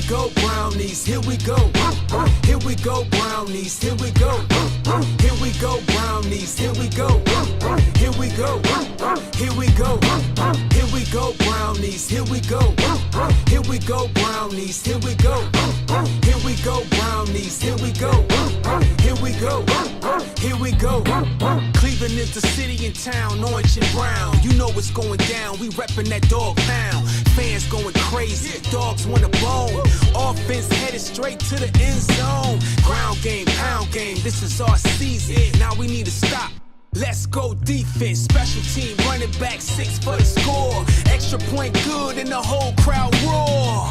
go, brownies, here we go. Here we go, brownies, here we go. Here we go, brownies, here we go. Here we go, here we go. Here we go, brownies, here we go. Here we go, brownies, here we go. Here we go, brownies, here we go. Here we go, here we go. Cleveland is the city and town, orange and brown. You know what's going down, we reppin' that dog pound. Fans going crazy, dogs want a bone. Offense headed straight to the end zone. Ground game, pound game, this is our season. Now we need to stop. Let's go defense, special team, running back 6 for the score. Extra point good and the whole crowd roar.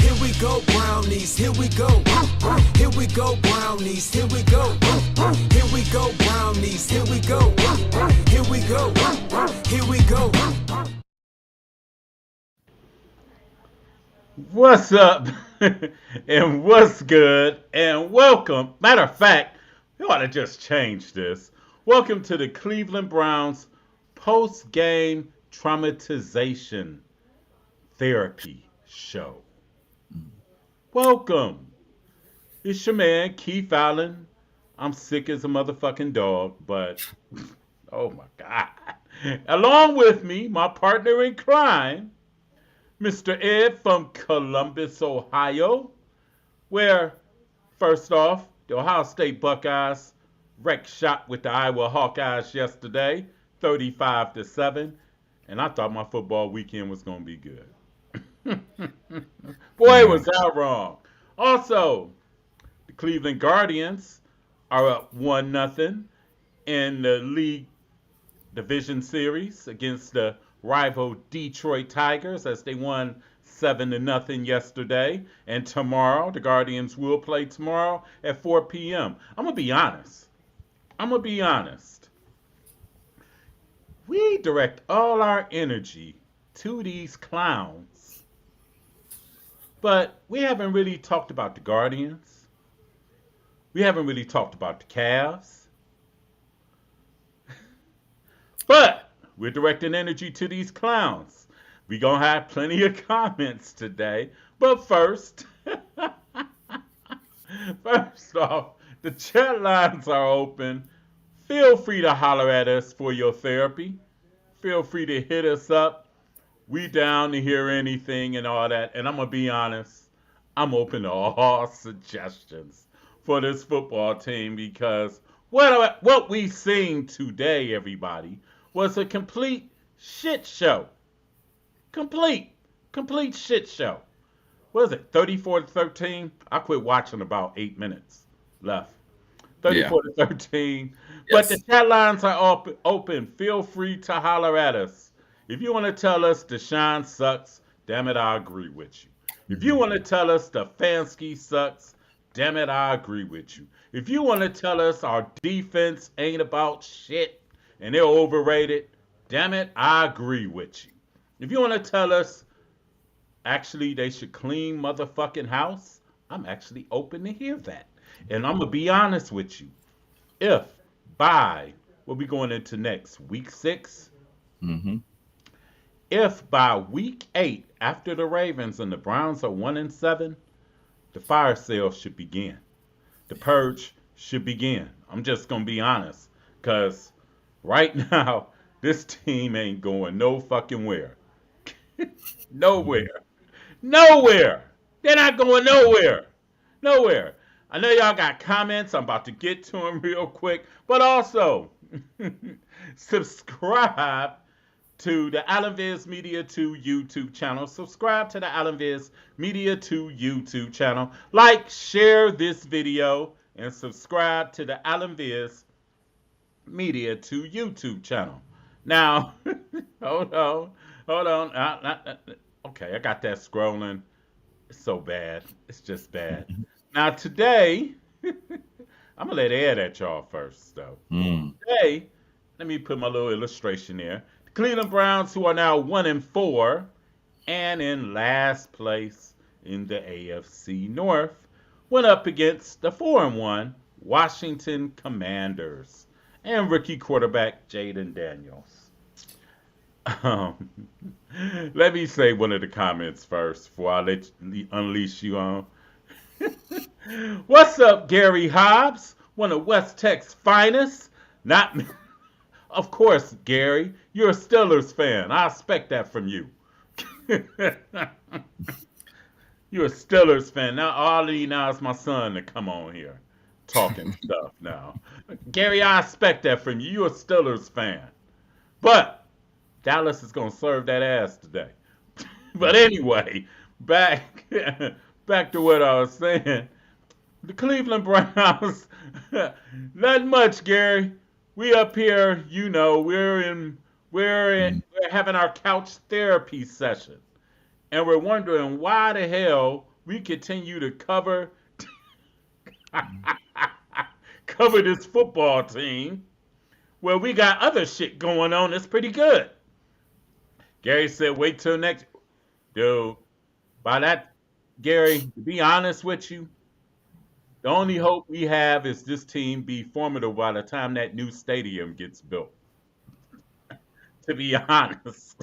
Here we go, brownies, here we go. Here we go, brownies, here we go. Here we go, brownies, here we go. Here we go, here we go. What's up and what's good and welcome. Matter of fact, you ought to just change this. Welcome to the Cleveland Browns post-game traumatization therapy show. Welcome. It's your man, Keith Allen. I'm sick as a motherfucking dog, but oh my God. Along with me, my partner in crime, Mr. Ed from Columbus, Ohio, where, first off, the Ohio State Buckeyes wrecked shop with the Iowa Hawkeyes yesterday, 35-7, and I thought my football weekend was going to be good. Boy, was I wrong. Also, the Cleveland Guardians are up 1-0 in the league division series against the rival Detroit Tigers as they won 7-0 yesterday. And tomorrow, the Guardians will play tomorrow at 4 p.m. I'm going to be honest. We direct all our energy to these clowns. But we haven't really talked about the Guardians. We haven't really talked about the Cavs. But we're directing energy to these clowns. We're going to have plenty of comments today. But first off, the chat lines are open. Feel free to holler at us for your therapy. Feel free to hit us up. We down to hear anything and all that. And I'm going to be honest, I'm open to all suggestions for this football team because what we seen today, everybody, was a complete shit show. Complete shit show. What is it, 34-13? I quit watching about 8 minutes left. 34-13. But the chat lines are open. Feel free to holler at us. If you want to tell us Deshaun sucks, damn it, I agree with you. If you want to tell us Stefanski sucks, damn it, I agree with you. If you want to tell us our defense ain't about shit and they're overrated, damn it, I agree with you. If you want to tell us actually they should clean motherfucking house, I'm actually open to hear that. And I'm going to be honest with you. If by, what we going into next, week 6? Mm-hmm. If by week 8, after the Ravens and the Browns are 1-7, the fire sale should begin. The purge should begin. I'm just going to be honest. Because right now, this team ain't going no fucking where. Nowhere. They're not going nowhere. I know y'all got comments. I'm about to get to them real quick. But also, subscribe to the Allen Viz Media 2 YouTube channel. Subscribe to the Allen Viz Media 2 YouTube channel. Like, share this video, and subscribe to the Allen Viz Media 2 YouTube channel. Now, hold on. Okay, I got that scrolling. It's so bad. It's just bad. Now, today, I'm going to let Ed at y'all first, though. Today, let me put my little illustration there. The Cleveland Browns, who are now 1-4 and in last place in the AFC North, went up against the 4-1 Washington Commanders and rookie quarterback Jaden Daniels. Um, let me say one of the comments first before I unleash you on. What's up, Gary Hobbs? One of West Tech's finest. Not, of course, Gary. You're a Steelers fan. I expect that from you. You're a Steelers fan. Now all I need now is my son to come on here talking stuff now. Gary, I expect that from you. You're a Steelers fan. But Dallas is gonna serve that ass today. But anyway, back back to what I was saying. The Cleveland Browns, not much, Gary. We up here, we're having our couch therapy session, and we're wondering why the hell we continue to cover this football team where we got other shit going on that's pretty good. Gary said, "Wait till next." Dude, by that, Gary, to be honest with you, the only hope we have is this team be formidable by the time that new stadium gets built. To be honest,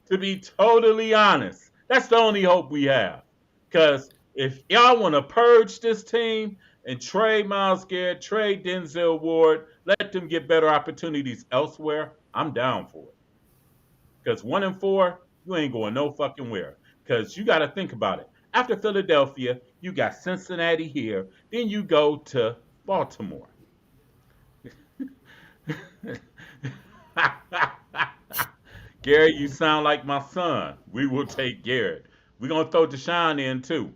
to be totally honest, that's the only hope we have. Because if y'all want to purge this team and trade Miles Garrett, trade Denzel Ward, let them get better opportunities elsewhere, I'm down for it. Because 1-4, you ain't going no fucking where. Because you got to think about it. After Philadelphia, you got Cincinnati here, then you go to Baltimore. Gary, you sound like my son. We will take Garrett. We're going to throw Deshaun in too.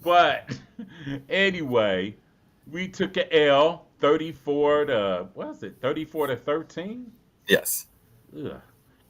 But anyway, we took a L 34 to, what is it, 34 to 13? Yes. Ugh.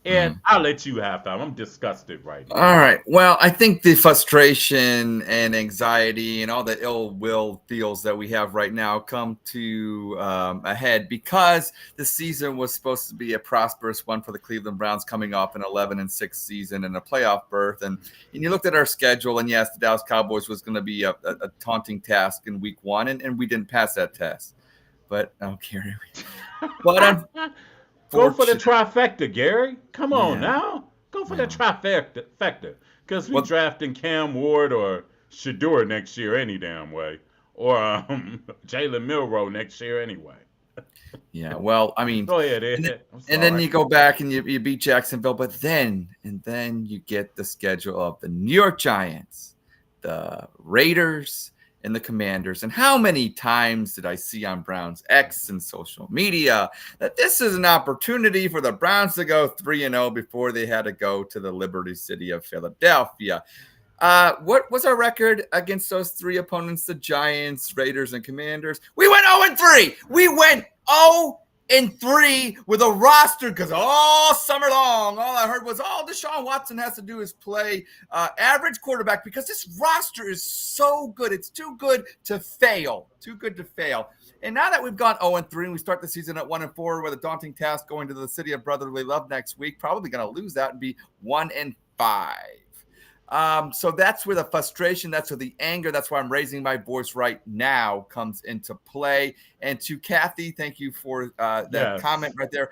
And I'll let you have that. I'm disgusted right now. All right. Well, I think the frustration and anxiety and all the ill will feels that we have right now come to a head because the season was supposed to be a prosperous one for the Cleveland Browns, coming off an 11-6 season and a playoff berth. And you looked at our schedule, and yes, the Dallas Cowboys was going to be a taunting task in week one, and we didn't pass that test. But Gary, but go for the trifecta, Gary. Come on Yeah. now. Go for the trifecta. Because we drafting Cam Ward or Shador next year any damn way. Or Jalen Milroe next year anyway. Yeah, well, I mean, Go ahead, Ed. and then you go back and you beat Jacksonville, but then you get the schedule of the New York Giants, the Raiders, and the Commanders. And how many times did I see on Browns X and social media that this is an opportunity for the Browns to go 3-0 before they had to go to the Liberty City of Philadelphia? What was our record against those three opponents, the Giants, Raiders, and Commanders? We went 0-3. We went 0-3 with a roster because all summer long, all I heard was all Deshaun Watson has to do is play average quarterback because this roster is so good. It's too good to fail. Too good to fail. And now that we've gone 0-3 and we start the season at 1-4 with a daunting task going to the city of brotherly love next week, probably going to lose that and be 1-5. So that's where the frustration, that's where the anger, that's why I'm raising my voice right now comes into play. And to Kathy, thank you for that comment right there.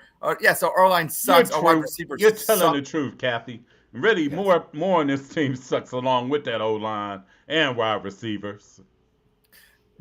So our line sucks. Our wide receivers You're telling the truth, Kathy. Really, Yes. more on this team sucks along with that O-line and wide receivers.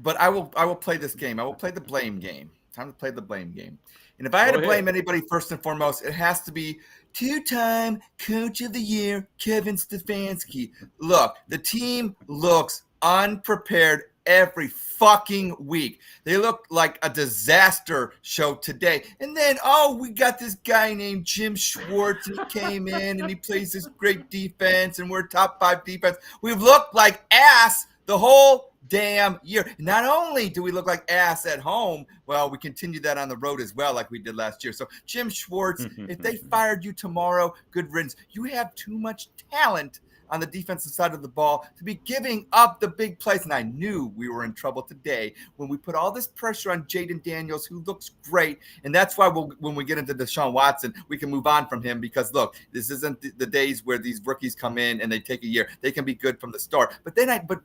But I will play this game. I will play the blame game. Time to play the blame game. And if I had Go to blame ahead. anybody first and foremost, it has to be two-time Coach of the Year, Kevin Stefanski. Look, the team looks unprepared every fucking week. They look like a disaster show today. And then, we got this guy named Jim Schwartz, and he came in and he plays this great defense, and we're top 5 defense. We've looked like ass the whole damn year. Not only do we look like ass at home, well, we continue that on the road as well, like we did last year. So, Jim Schwartz, if they fired you tomorrow, good riddance. You have too much talent on the defensive side of the ball to be giving up the big plays. And I knew we were in trouble today when we put all this pressure on Jaden Daniels, who looks great. And that's why when we get into Deshaun Watson, we can move on from him because, look, this isn't the days where these rookies come in and they take a year. They can be good from the start. But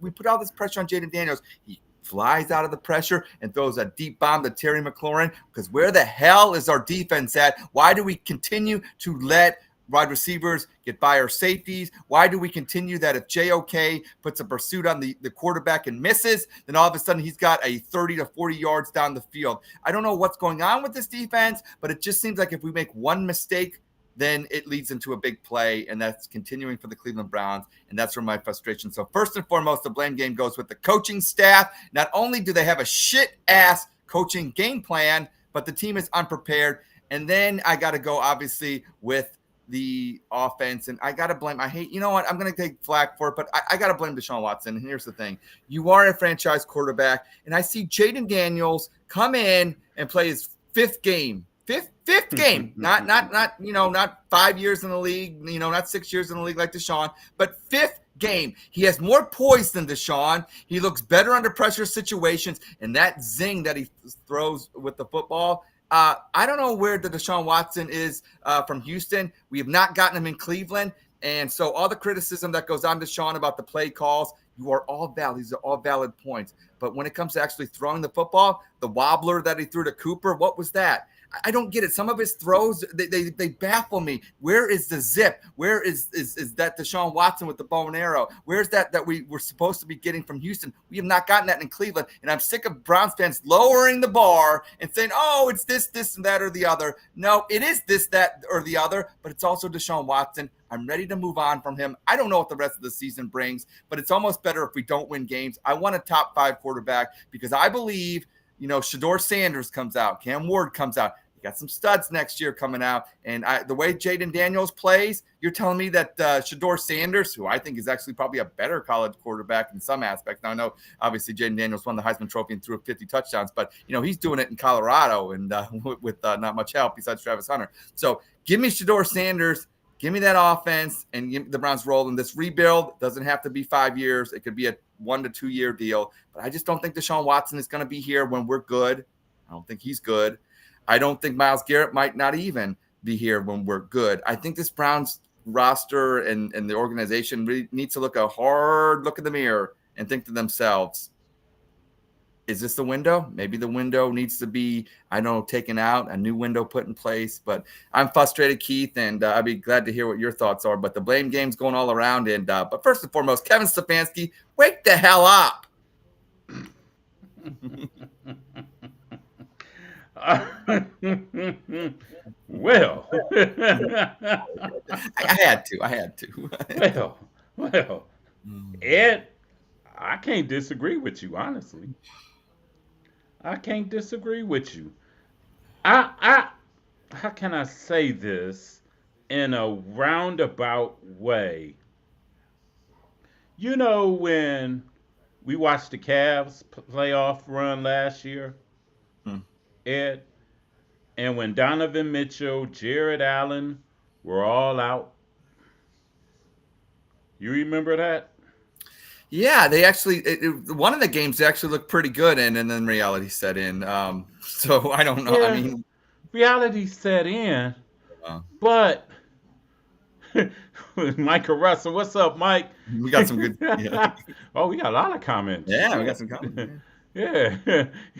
we put all this pressure on Jaden Daniels. He flies out of the pressure and throws a deep bomb to Terry McLaurin. Because where the hell is our defense at? Why do we continue to let wide receivers get by our safeties? Why do we continue that if JOK puts a pursuit on the quarterback and misses, then all of a sudden he's got a 30 to 40 yards down the field? I don't know what's going on with this defense, but it just seems like if we make one mistake, then it leads into a big play, and that's continuing for the Cleveland Browns, and that's where my frustration. So first and foremost, the blame game goes with the coaching staff. Not only do they have a shit-ass coaching game plan, but the team is unprepared. And then I got to go, obviously, with the offense, and I got to blame, you know what, I'm going to take flack for it, but I got to blame Deshaun Watson. And here's the thing. You are a franchise quarterback, and I see Jaden Daniels come in and play his fifth game, not 5 years in the league, not 6 years in the league like Deshaun, but fifth game. He has more poise than Deshaun. He looks better under pressure situations, and that zing that he throws with the football, I don't know where the Deshaun Watson is from Houston. We have not gotten him in Cleveland. And so all the criticism that goes on to Deshaun about the play calls, you are all valid. These are all valid points. But when it comes to actually throwing the football, the wobbler that he threw to Cooper, what was that? I don't get it. Some of his throws, they baffle me. Where is the zip? Where is that Deshaun Watson with the bow and arrow? Where's that we were supposed to be getting from Houston? We have not gotten that in Cleveland. And I'm sick of Browns fans lowering the bar and saying, oh, it's this, and that, or the other. No, it is this, that, or the other, but it's also Deshaun Watson. I'm ready to move on from him. I don't know what the rest of the season brings, but it's almost better if we don't win games. I want a top 5 quarterback because I believe, Shador Sanders comes out. Cam Ward comes out. Got some studs next year coming out. And the way Jaden Daniels plays, you're telling me that Shador Sanders, who I think is actually probably a better college quarterback in some aspects. Now, I know, obviously, Jaden Daniels won the Heisman Trophy and threw 50 touchdowns, but, he's doing it in Colorado and with not much help besides Travis Hunter. So give me Shador Sanders. Give me that offense and give the Browns rolling. This rebuild doesn't have to be 5 years. It could be a 1 to 2 year deal. But I just don't think Deshaun Watson is going to be here when we're good. I don't think he's good. I don't think Myles Garrett might not even be here when we're good. I think this Browns roster and the organization really needs to look a hard look in the mirror and think to themselves, is this the window? Maybe the window needs to be, taken out, a new window put in place. But I'm frustrated, Keith, and I'd be glad to hear what your thoughts are. But the blame game's going all around. And but first and foremost, Kevin Stefanski, wake the hell up. Well, I had to. well, Ed, I can't disagree with you, honestly. I can't disagree with you. I how can I say this in a roundabout way? When we watched the Cavs playoff run last year, Ed, and when Donovan Mitchell, Jared Allen were all out, you remember that? Yeah, they actually one of the games they actually looked pretty good in, and then reality set in. So I don't know. Yeah, I mean, reality set in, but Michael Russell, what's up, Mike? we got some good. Yeah, Oh, we got a lot of comments. we got some comments. Yeah,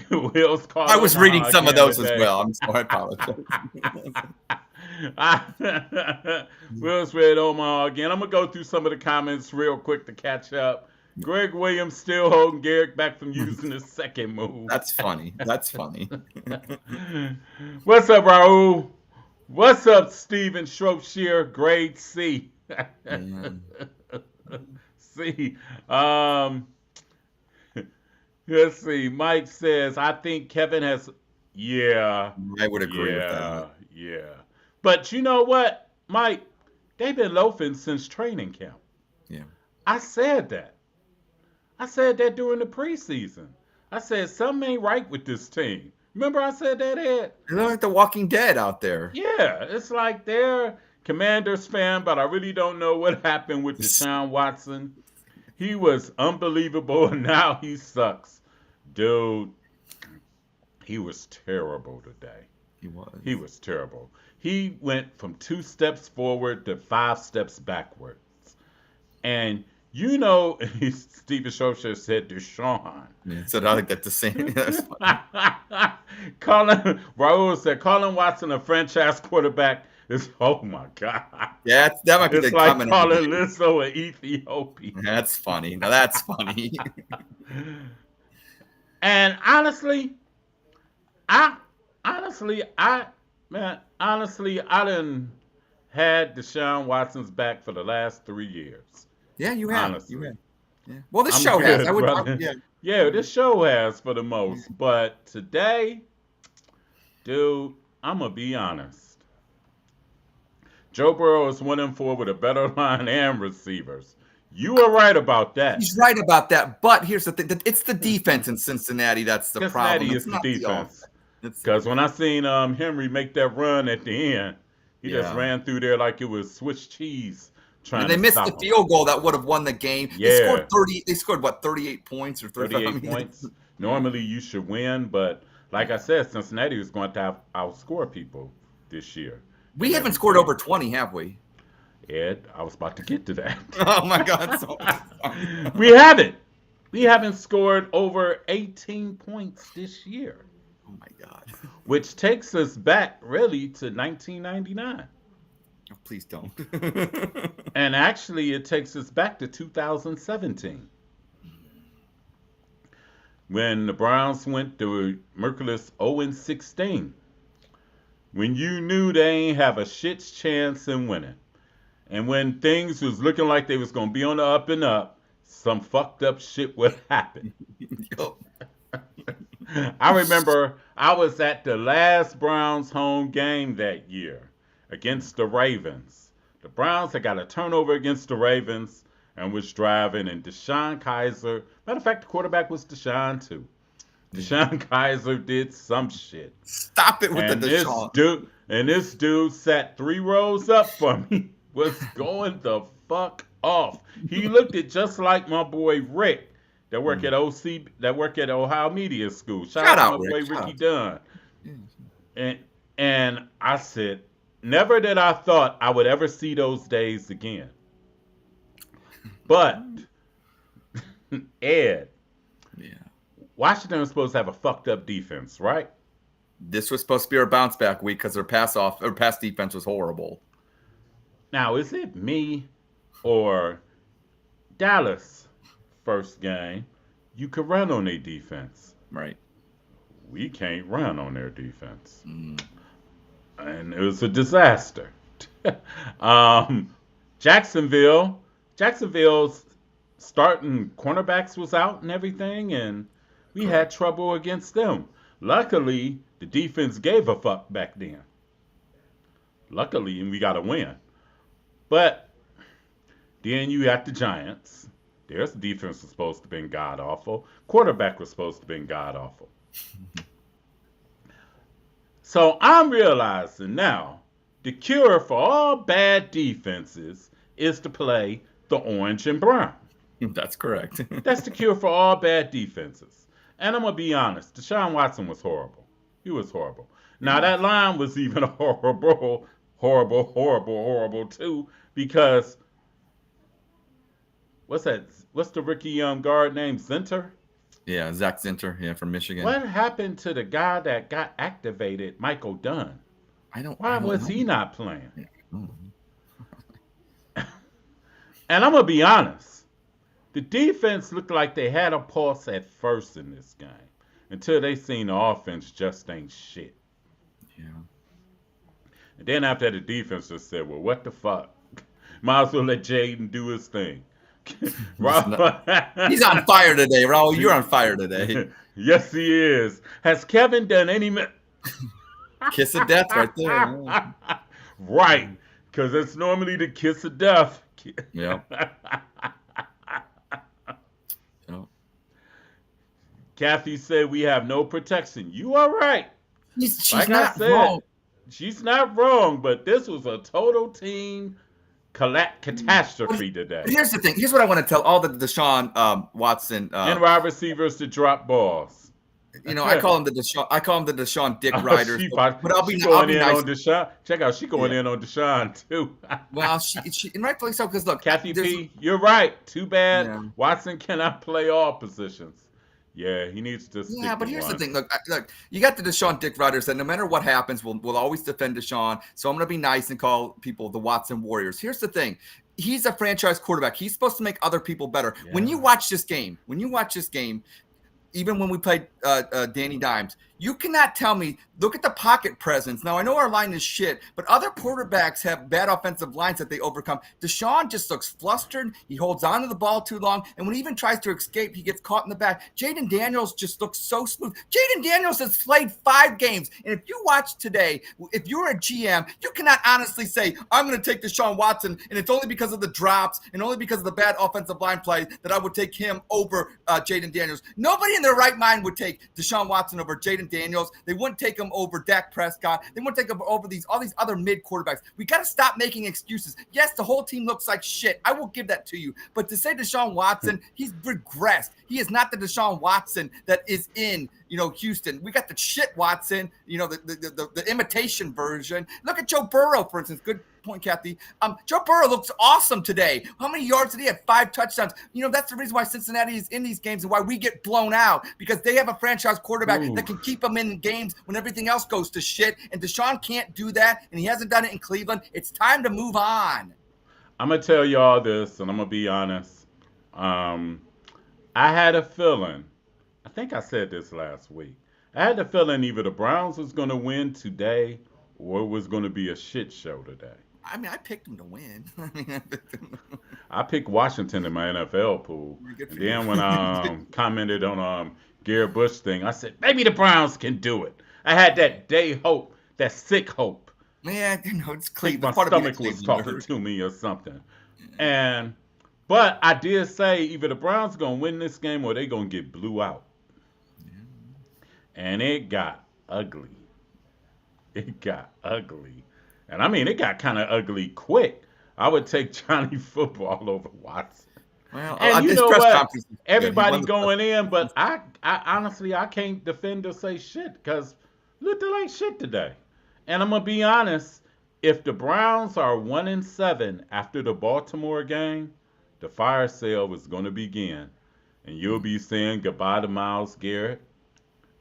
Will's called. I was reading some of those as today. well. I'm sorry, I apologize. Will's read Omaha again. I'm gonna go through some of the comments real quick to catch up. Greg Williams still holding Garrett back from using his second move. That's funny. What's up, Raul? What's up, Steven Shropshire? Grade C. C. Let's see. Mike says, I think Kevin has. Yeah. I would agree with that. Yeah. But you know what, Mike? They've been loafing since training camp. Yeah. I said that. I said that during the preseason. I said something ain't right with this team. Remember I said that, Ed? They're like the Walking Dead out there. Yeah, it's like they're Commanders fan, but I really don't know what happened with Deshaun Watson. He was unbelievable, and now he sucks. Dude, he was terrible today. He was terrible. He went from 2 steps forward to 5 steps backwards. And You know, Stephen Strocher said Deshaun. Yeah, so I think that's the same. That's funny. Raul said, Colin Watson, a franchise quarterback, is, oh my God. Yeah, that might be It's the like comment of the calling day. Lizzo an Ethiopian. That's funny. Now that's funny. And I, I done had Deshaun Watson's back for the last 3 years. Yeah, you have. Honestly. You have. Yeah. Well, this I'm show has. good, brother. Yeah. Yeah, this show has for the most. But today, dude, I'm going to be honest. Joe Burrow is 1-4 with a better line and receivers. You were right about that. He's right about that. But here's the thing: it's the defense in Cincinnati that's the problem. Cincinnati It's is the not defense. offense. Because when I seen Henry make that run at the end, he just ran through there like it was Swiss cheese. And they missed the field goal that would have won the game. Yeah. They scored 30. They scored what, 38 points or 38 points. Normally you should win, but like I said, Cincinnati is going to outscore people this year. We haven't scored over 20, have we? Ed, I was about to get to that. Oh my God! We haven't. We haven't scored over 18 points this year. Oh my God! Which takes us back really to 1999. Oh, please don't. And actually, it takes us back to 2017 when the Browns went to Merciless 0-16. When you knew they ain't have a shit's chance in winning. And when things was looking like they was going to be on the up and up, some fucked up shit would happen. I remember I was at the last Browns home game that year against the Ravens. The Browns had got a turnover against the Ravens and was driving, and Deshaun Kaiser, matter of fact, the quarterback was Deshaun too. Deshaun Kaiser did some shit. Stop it with the Deshaun. This dude sat 3 rows up from me, was going the fuck off. He looked it just like my boy Rick that work at Ohio Media School. Shout out to my boy Ricky Dunn. And I said, never that I thought I would ever see those days again. But Ed, Washington was supposed to have a fucked up defense, right? This was supposed to be our bounce back week because their pass defense was horrible. Now, is it me or Dallas first game? You could run on their defense. Right. We can't run on their defense. And it was a disaster. Jacksonville's starting cornerbacks was out and everything, and we had trouble against them. Luckily, the defense gave a fuck back then. Luckily, and we got a win. But then you got the Giants. Their defense was supposed to have been god-awful. Quarterback was supposed to have been god-awful. So I'm realizing now the cure for all bad defenses is to play the orange and brown. That's correct. That's the cure for all bad defenses. And I'm going to be honest, Deshaun Watson was horrible. He was horrible. Now, that line was even horrible too, because what's the rookie guard name? Zinter? Yeah, Zach Zinter, from Michigan. What happened to the guy that got activated, Michael Dunn? Why was he not playing? And I'm going to be honest. The defense looked like they had a pulse at first in this game until they seen the offense just ain't shit. Yeah. And then after the defense just said, well, what the fuck? Might as well let Jaden do his thing. He's on fire today, Raul. You're on fire today. Yes, he is. Has Kevin done any... Kiss of death right there. Right. Because it's normally the kiss of death. Yeah. Kathy said we have no protection. You are right. She's not wrong. She's not wrong, but this was a total team catastrophe today. But here's the thing. Here's what I want to tell all the Deshaun Watson and wide receivers to drop balls. I call him the Deshaun Dick Riders. But She I'll going be in nice. on Deshaun. Check out, she going Yeah. in on Deshaun too. Well, and rightfully so, because look, Kathy P, you're right. Too bad Yeah. Watson cannot play all positions. Yeah, he needs to stick Yeah, but to here's one. the thing. Look, you got the Deshaun Dick Riders that no matter what happens, we'll always defend Deshaun. So I'm going to be nice and call people the Watson Warriors. Here's the thing. He's a franchise quarterback. He's supposed to make other people better. Yeah. When you watch this game, even when we played Danny Dimes, you cannot tell me, look at the pocket presence. Now, I know our line is shit, but other quarterbacks have bad offensive lines that they overcome. Deshaun just looks flustered. He holds on to the ball too long. And when he even tries to escape, he gets caught in the back. Jaden Daniels just looks so smooth. Jaden Daniels has played 5 games. And if you watch today, if you're a GM, you cannot honestly say, I'm going to take Deshaun Watson, and it's only because of the drops and only because of the bad offensive line play that I would take him over Jaden Daniels. Nobody in their right mind would take Deshaun Watson over Jaden Daniels. They wouldn't take him over Dak Prescott. They wouldn't take him over all these other mid quarterbacks. We got to stop making excuses. Yes, the whole team looks like shit. I will give that to you. But to say Deshaun Watson, he's regressed. He is not the Deshaun Watson that is in Houston. We got the shit Watson, the imitation version. Look at Joe Burrow, for instance. Good point, Kathy. Joe Burrow looks awesome today. How many yards did he have? 5 touchdowns. That's the reason why Cincinnati is in these games and why we get blown out, because they have a franchise quarterback that can keep them in games when everything else goes to shit. And Deshaun can't do that, and he hasn't done it in Cleveland. It's time to move on. I'm gonna tell y'all this, and I'm gonna be honest. I had a feeling. I think I said this last week. I had the feeling either the Browns was gonna win today, or it was gonna be a shit show today. I mean, I picked them to win. I picked Washington in my NFL pool. And then when I commented on Garrett Bush thing, I said maybe the Browns can do it. I had that day hope, that sick hope. Man, it's I think Cleveland. my stomach was talking to me or something. But I did say either the Browns gonna win this game or they gonna get blew out. And it got ugly. It got ugly. And I mean, it got kind of ugly quick. I would take Johnny Football over Watson. Well, And you know what? Everybody Yeah, going in, but I honestly, I can't defend or say shit because look, they ain't shit today. And I'm gonna be honest, if the Browns are 1-7 after the Baltimore game, the fire sale is gonna begin, and you'll be saying goodbye to Myles Garrett,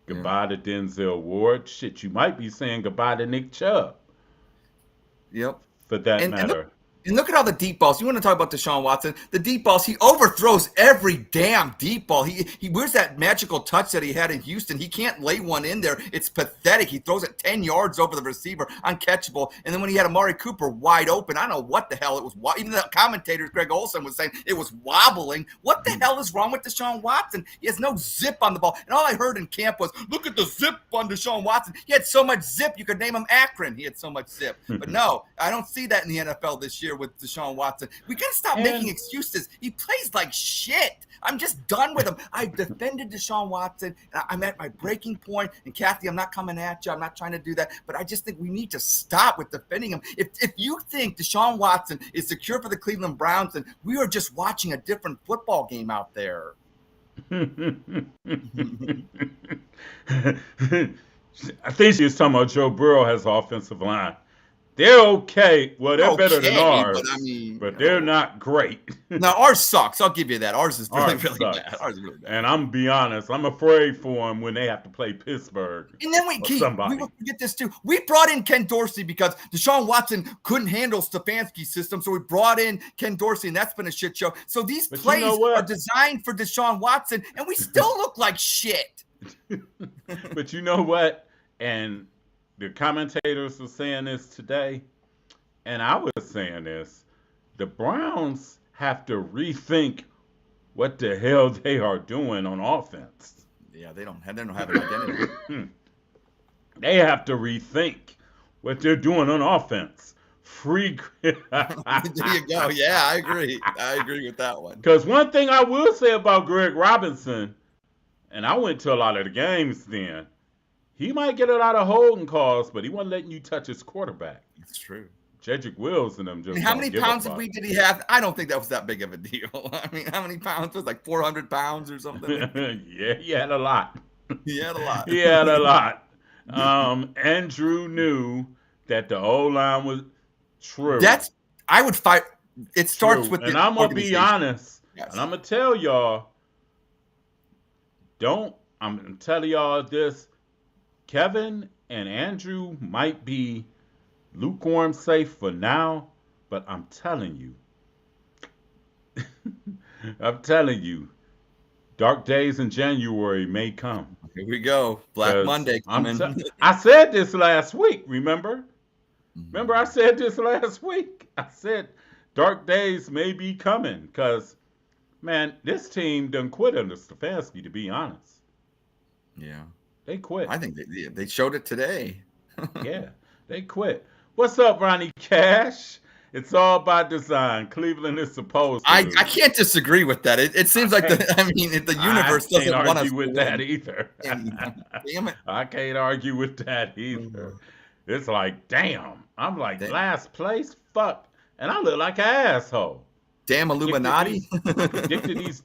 goodbye to Denzel Ward. Shit, you might be saying goodbye to Nick Chubb. Yep. For that matter. And look at all the deep balls. You want to talk about Deshaun Watson? The deep balls, he overthrows every damn deep ball. He where's that magical touch that he had in Houston? He can't lay one in there. It's pathetic. He throws it 10 yards over the receiver, uncatchable. And then when he had Amari Cooper wide open, I don't know what the hell it was. Even the commentators, Greg Olson, was saying it was wobbling. What the hell is wrong with Deshaun Watson? He has no zip on the ball. And all I heard in camp was, look at the zip on Deshaun Watson. He had so much zip, you could name him Akron. He had so much zip. But no, I don't see that in the NFL this year with Deshaun Watson. We got to stop making excuses. He plays like shit. I'm just done with him. I've defended Deshaun Watson. I'm at my breaking point. And Kathy, I'm not coming at you. I'm not trying to do that. But I just think we need to stop with defending him. If you think Deshaun Watson is secure for the Cleveland Browns, then we are just watching a different football game out there. I think she's talking about Joe Burrow has offensive line. They're okay. Well, they're better than ours, but they're not great. Now, ours sucks. I'll give you that. Ours is really sucks. bad. Ours is really bad. And I'm be honest, I'm afraid for them when they have to play Pittsburgh. And then we will forget this too. We brought in Ken Dorsey because Deshaun Watson couldn't handle Stefanski's system, so we brought in Ken Dorsey, and that's been a shit show. So these plays are designed for Deshaun Watson, and we still look like shit. But you know what? And the commentators were saying this today, and I was saying this. The Browns have to rethink what the hell they are doing on offense. Yeah, they don't have an identity. They have to rethink what they're doing on offense. There you go. Yeah, I agree. I agree with that one. Because one thing I will say about Greg Robinson, and I went to a lot of the games then, he might get a lot of holding calls, but he wasn't letting you touch his quarterback. It's true. Jedrick Wills and them just. How many pounds did he have? I don't think that was that big of a deal. I mean, how many pounds? It was like 400 pounds or something. Yeah, he had a lot. He had a lot. He had a lot. Andrew knew that the O line was true. I would fight. It starts True. with And the I'm gonna be organization. honest, and Yes. I'm gonna tell y'all, I'm gonna tell y'all this. Kevin and Andrew might be lukewarm safe for now, but I'm telling you, I'm telling you, dark days in January may come. Here we go. Black Cause Monday coming. I said this last week. Remember? Remember, I Mhm. said this last week. I said dark days may be coming. Cause man, this team done quit under Stefanski. To be honest, Yeah. they quit. I think they showed it today. Yeah, they quit. What's up, Ronnie Cash? It's all by design. Cleveland is supposed to I lose. can't disagree with that. It I seems like can't. the I universe can't doesn't want us argue to with that win. either. Damn it. I can't argue with that either. It's like, damn. I'm like Damn, last place. Fuck, and I look like an asshole. damn Illuminati. Predicted these.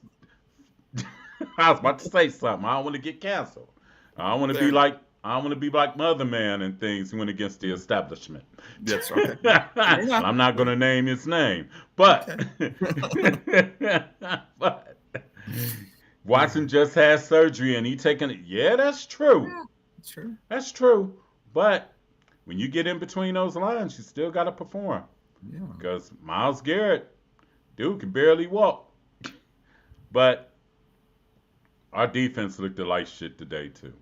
I was about to say something. I don't want to get canceled. I don't want to Fair be enough. like. I don't want to be like Mother Man and things who went against the establishment. That's okay. Fair And enough. I'm not going to name his name. But, Okay. but Watson just had surgery and he taking it. Yeah, that's true. Yeah, sure. That's true. But when you get in between those lines, you still got to perform. Yeah. Because Miles Garrett, dude, can barely walk. But our defense looked like shit today, too.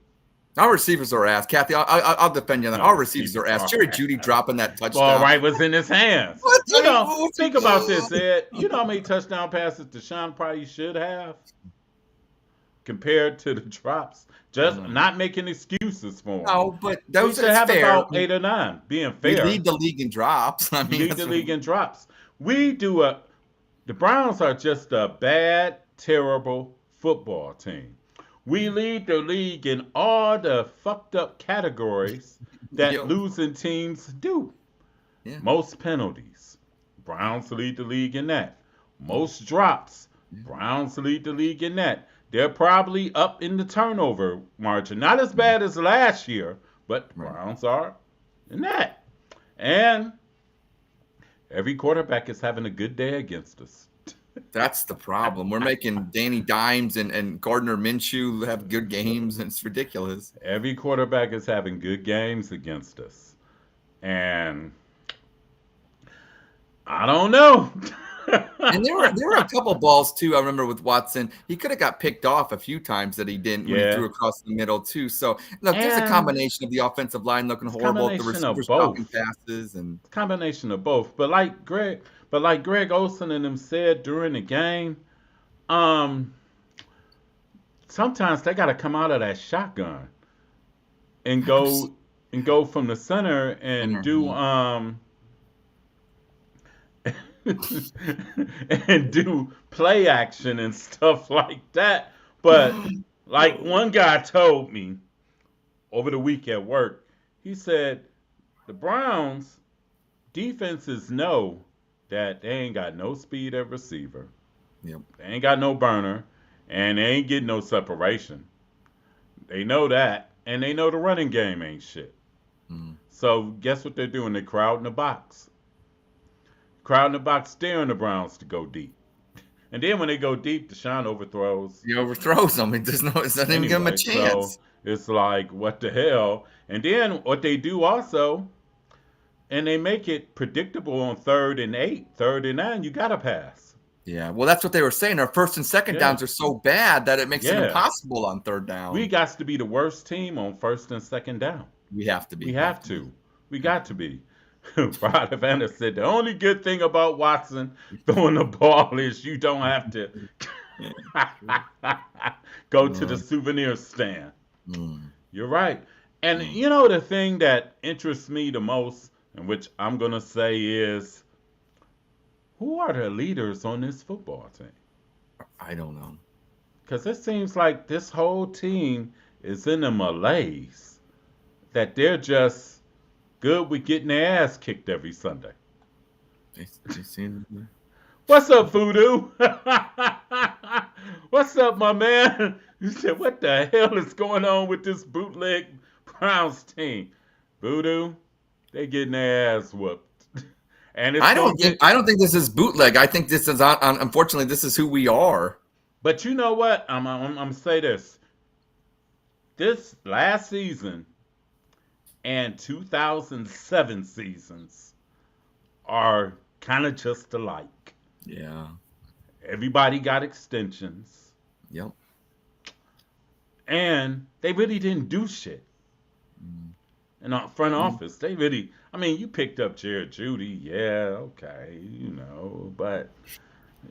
Our receivers are ass. Kathy, I'll defend you on that. No, Our receivers are receivers ass. are Jerry Judy ass. dropping that Ball touchdown. right was in his hands. What? You know, What's think he- about this, Ed. You know how many touchdown passes Deshaun probably should have compared to the drops? Just not making excuses for him. No, but We those should are have fair. about 8 or 9. Being We fair, lead the league in drops. I we mean, lead that's the what- league in drops. The Browns are just a bad, terrible football team. We lead the league in all the fucked up categories that Yo. losing teams do. Yeah. Most penalties, Browns lead the league in that. Most drops, Browns lead the league in that. They're probably up in the turnover margin. Not as bad as last year, but Right. Browns are in that. And every quarterback is having a good day against us. That's the problem. We're making Danny Dimes and Gardner Minshew have good games, and it's ridiculous. Every quarterback is having good games against us. And I don't know. And there were a couple balls too. I remember with Watson, he could have got picked off a few times that he didn't when he Yeah. threw across the middle too. So look, there's a And combination of the offensive line looking it's a horrible, the combination of receivers dropping both. passes, and Combination of both. But like Greg Olson and them said during the game, sometimes they gotta come out of that shotgun and go from the center and do and do play action and stuff like that. But like one guy told me over the week at work, he said the Browns defenses know that they ain't got no speed at receiver. Yep. They ain't got no burner, and they ain't getting no separation. They know that, and they know the running game ain't shit. Mm. So guess what they're doing? They're crowding the box. Crowding the box, staring the Browns to go deep. And then when they go deep, Deshaun overthrows. he overthrows them. It doesn't even give him a Anyway, chance. so it's like, what the hell? And then what they do also, and they make it predictable on 3rd and 8, 3rd and 9, you gotta pass. Yeah, well, that's what they were saying. Our first and second Yeah. downs are so bad that it makes it Yeah. impossible on third down. We got to be the worst team on 1st and 2nd down. We have to be. We have to. We got to be. Rod Evander said the only good thing about Watson throwing the ball is you don't have to go to the souvenir stand. Mm. You're right. And you know the thing that interests me the most, and which I'm going to say is, who are the leaders on this football team? I don't know. Because it seems like this whole team is in a malaise that they're just good with getting their ass kicked every Sunday. They seem. What's up, Voodoo? What's up, my man? You said, what the hell is going on with this bootleg Browns team? Voodoo, they getting their ass whooped. And it's I going don't to think get. I don't think this is bootleg. I think this is unfortunately this is who we are. But you know what? I'm going to say this. This last season and 2007 seasons are kind of just alike. Yeah. Everybody got extensions. Yep. And they really didn't do shit. In the front office, they really, I mean, you picked up Jared Judy, yeah, okay, but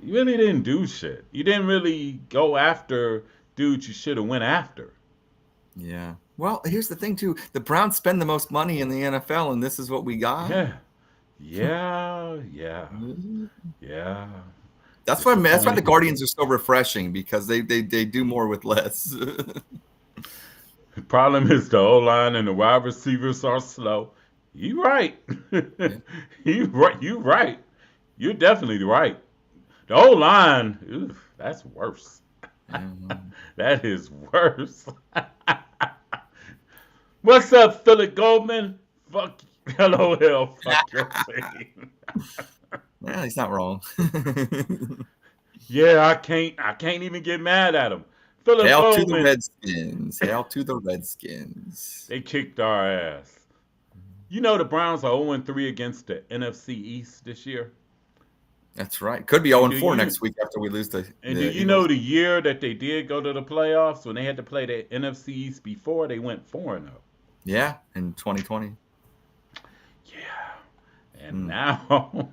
you really didn't do shit. You didn't really go after dudes you should have went after. Yeah. Well, here's the thing too. The Browns spend the most money in the NFL, and this is what we got. Yeah. That's why the Guardians are so refreshing, because they do more with less. The problem is the O-line and the wide receivers are slow. You right. You right. You right. You're definitely right. The O-line, that's worse. That is worse. What's up, Philip Goldman? Fuck. Hello, hell. Fuck your team. Well, he's not wrong. Yeah, I can't even get mad at him. Philip Hail Goldman. to the Redskins. Hail to the Redskins. They kicked our ass. You know the Browns are 0-3 against the NFC East this year. That's right. Could be 0-4 next week after we lose the. And do you know the year that they did go to the playoffs, when they had to play the NFC East before, they went 4-0. Yeah, in 2020. Yeah. And now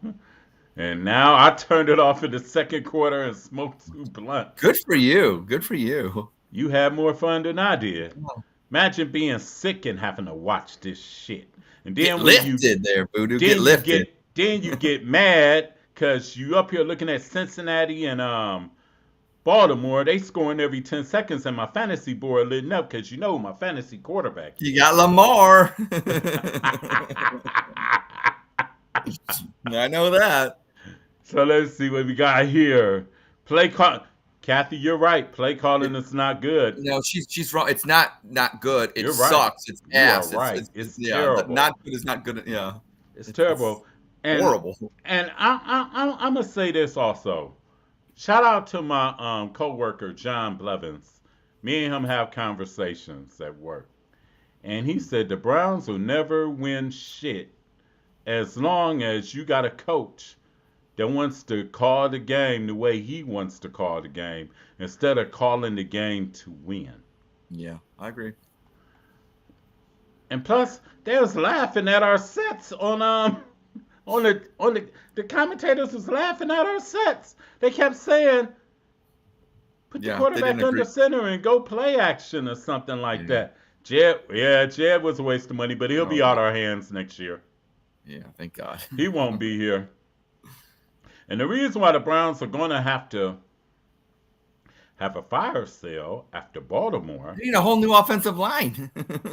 and now I turned it off in the second quarter and smoked 2 blunts. Good for you. Good for you. You had more fun than I did. Oh. Imagine being sick and having to watch this shit. And then Get when lifted there, Voodoo. Get lifted. Then you get mad because you up here looking at Cincinnati and Baltimore. They scoring every 10 seconds, and my fantasy board lit up because my fantasy quarterback. You got Lamar. I know that. So let's see what we got here. Play call. Kathy, you're right. Play calling is not good. No, she's wrong. It's not good. It You're right. sucks. It's ass. You are right. It's yeah, terrible. Not good is not good. Yeah. It's terrible. And, horrible. And I'm gonna say this also. Shout out to my coworker John Blevins. Me and him have conversations at work, and he said the Browns will never win shit as long as you got a coach that wants to call the game the way he wants to call the game instead of calling the game to win. Yeah, I agree. And plus, they was laughing at our sets on the commentators was laughing at our sets. They kept saying, put the quarterback under center and go play action or something like that. Jed was a waste of money, but he'll be out our hands next year. Yeah, thank God. He won't be here. And the reason why the Browns are going to have a fire sale after Baltimore. You need a whole new offensive line.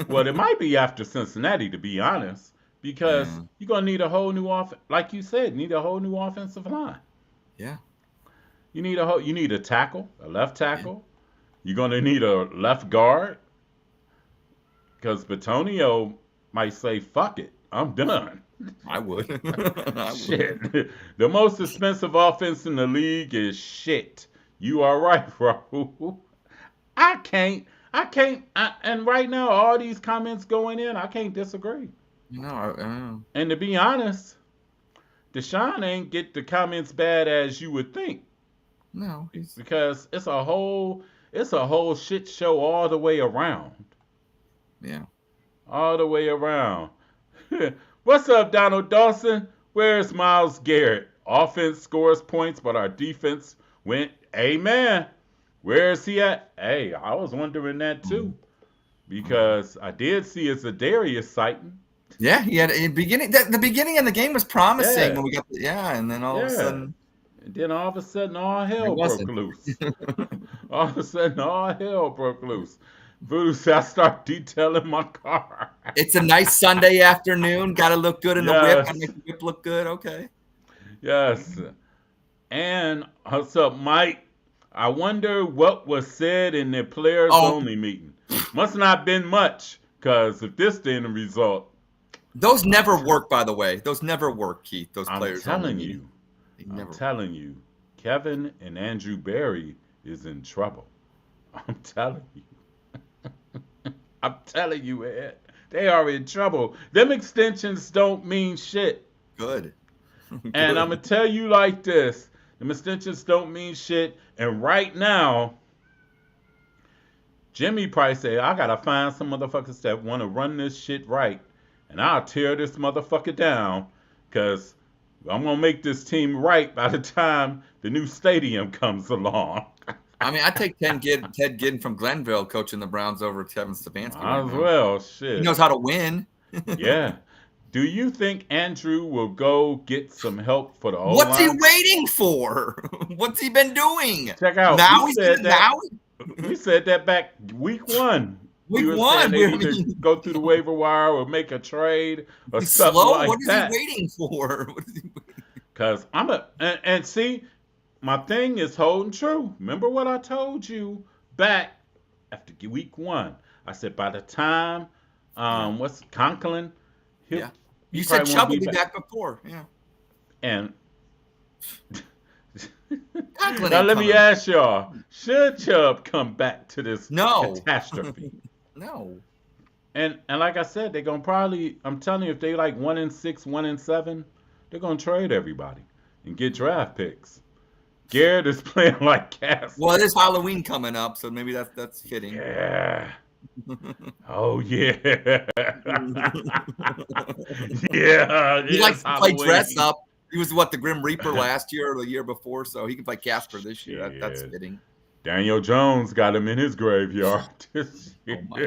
Well, it might be after Cincinnati, to be honest, because you're going to need a whole new like you said, need a whole new offensive line. Yeah. You need a tackle, a left tackle. You're going to need a left guard, because Batonio might say, fuck it, I'm done. I would. Shit. The most expensive offense in the league is shit. You are right, Raul. I can't. And right now, all these comments going in, I can't disagree. No. And to be honest, Deshaun ain't get the comments bad as you would think. No, because it's a whole shit show all the way around. Yeah. All the way around. What's up, Donald Dawson? Where's Myles Garrett? Offense scores points, but our defense went. Amen. Where is he at? Hey, I was wondering that too, because I did see a Zadarius sighting. Yeah, he had the beginning of the game was promising when we got and then all of a sudden. And then all of a sudden, all hell broke loose. All of a sudden, all hell broke loose. Voodoo said, I start detailing my car. It's a nice Sunday afternoon. Got to look good in the whip. Got to make the whip look good. Okay. Yes. And what's up, Mike? I wonder what was said in their players Oh, only meeting. Must not been much, because if this the end result, those never work, by the way. Those never work, Keith. Those I'm players only telling meetings. you, They I'm never. telling you, Kevin and Andrew Barry is in trouble. I'm telling you. I'm telling you, Ed. They are in trouble. Them extensions don't mean shit. Good. And I'm going Good. to tell you like this. Them extensions don't mean shit. And right now, Jimmy Price said, I got to find some motherfuckers that want to run this shit right. And I'll tear this motherfucker down because I'm going to make this team right by the time the new stadium comes along. I mean, I take Ted Ginn from Glenville coaching the Browns over Kevin Stefanski Might right as now. well. He Shit. knows how to win. Yeah. Do you think Andrew will go get some help for the What's he O-line? waiting for? What's he been doing? Check out. Now he's gonna now We said that back week one. We week were saying one. they I need to mean, go through the waiver wire or make a trade or he's something slow. like What is that. he waiting for? What is he Cause and see, my thing is holding true. Remember what I told you back after week one? I said by the time Yeah. what's Conklin, Yeah. he You said probably Chubb won't will be back before. Yeah. And Conklin now ain't let me coming. ask y'all: should Chubb come back to this No. catastrophe? No. And like I said, they're gonna probably. I'm telling you, if they like 1-6, 1-7, they're gonna trade everybody and get draft picks. Garrett is playing like Castle. Well, it is Halloween coming up, so maybe that's fitting. Yeah. Oh yeah. Yeah. He It likes is to play dress Halloween. up. He was what, the Grim Reaper last year or the year before, so he can play Casper this year. That's Shit. fitting. Daniel Jones got him in his graveyard this year. Oh my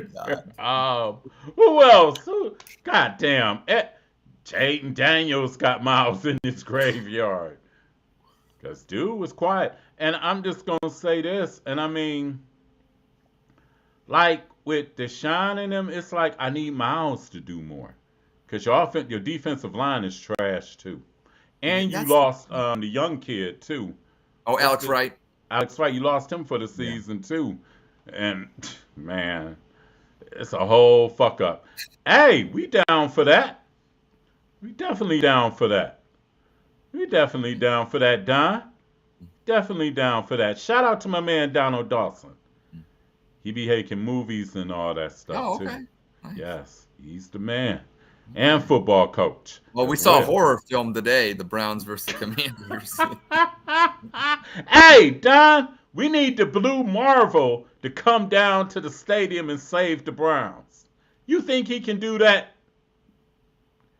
God. Who else? God damn. Jaden Daniels got Miles in his graveyard. Because dude was quiet. And I'm just going to say this. And I mean, like with Deshaun and them, it's like I need Miles to do more. Because your defensive line is trash too. And you That's lost the young kid too. Oh, Alex Wright. Alex Wright, you lost him for the season too. And man, it's a whole fuck up. Hey, we down for that. We definitely down for that. We definitely down for that, Don. Definitely down for that. Shout out to my man Donald Dawson. He be making movies and all that stuff Oh, too. okay. Nice. Yes, he's the man. And football coach. Well, we as saw a well. horror film today, the Browns versus the Commanders. Hey, Don, we need the Blue Marvel to come down to the stadium and save the Browns. You think he can do that?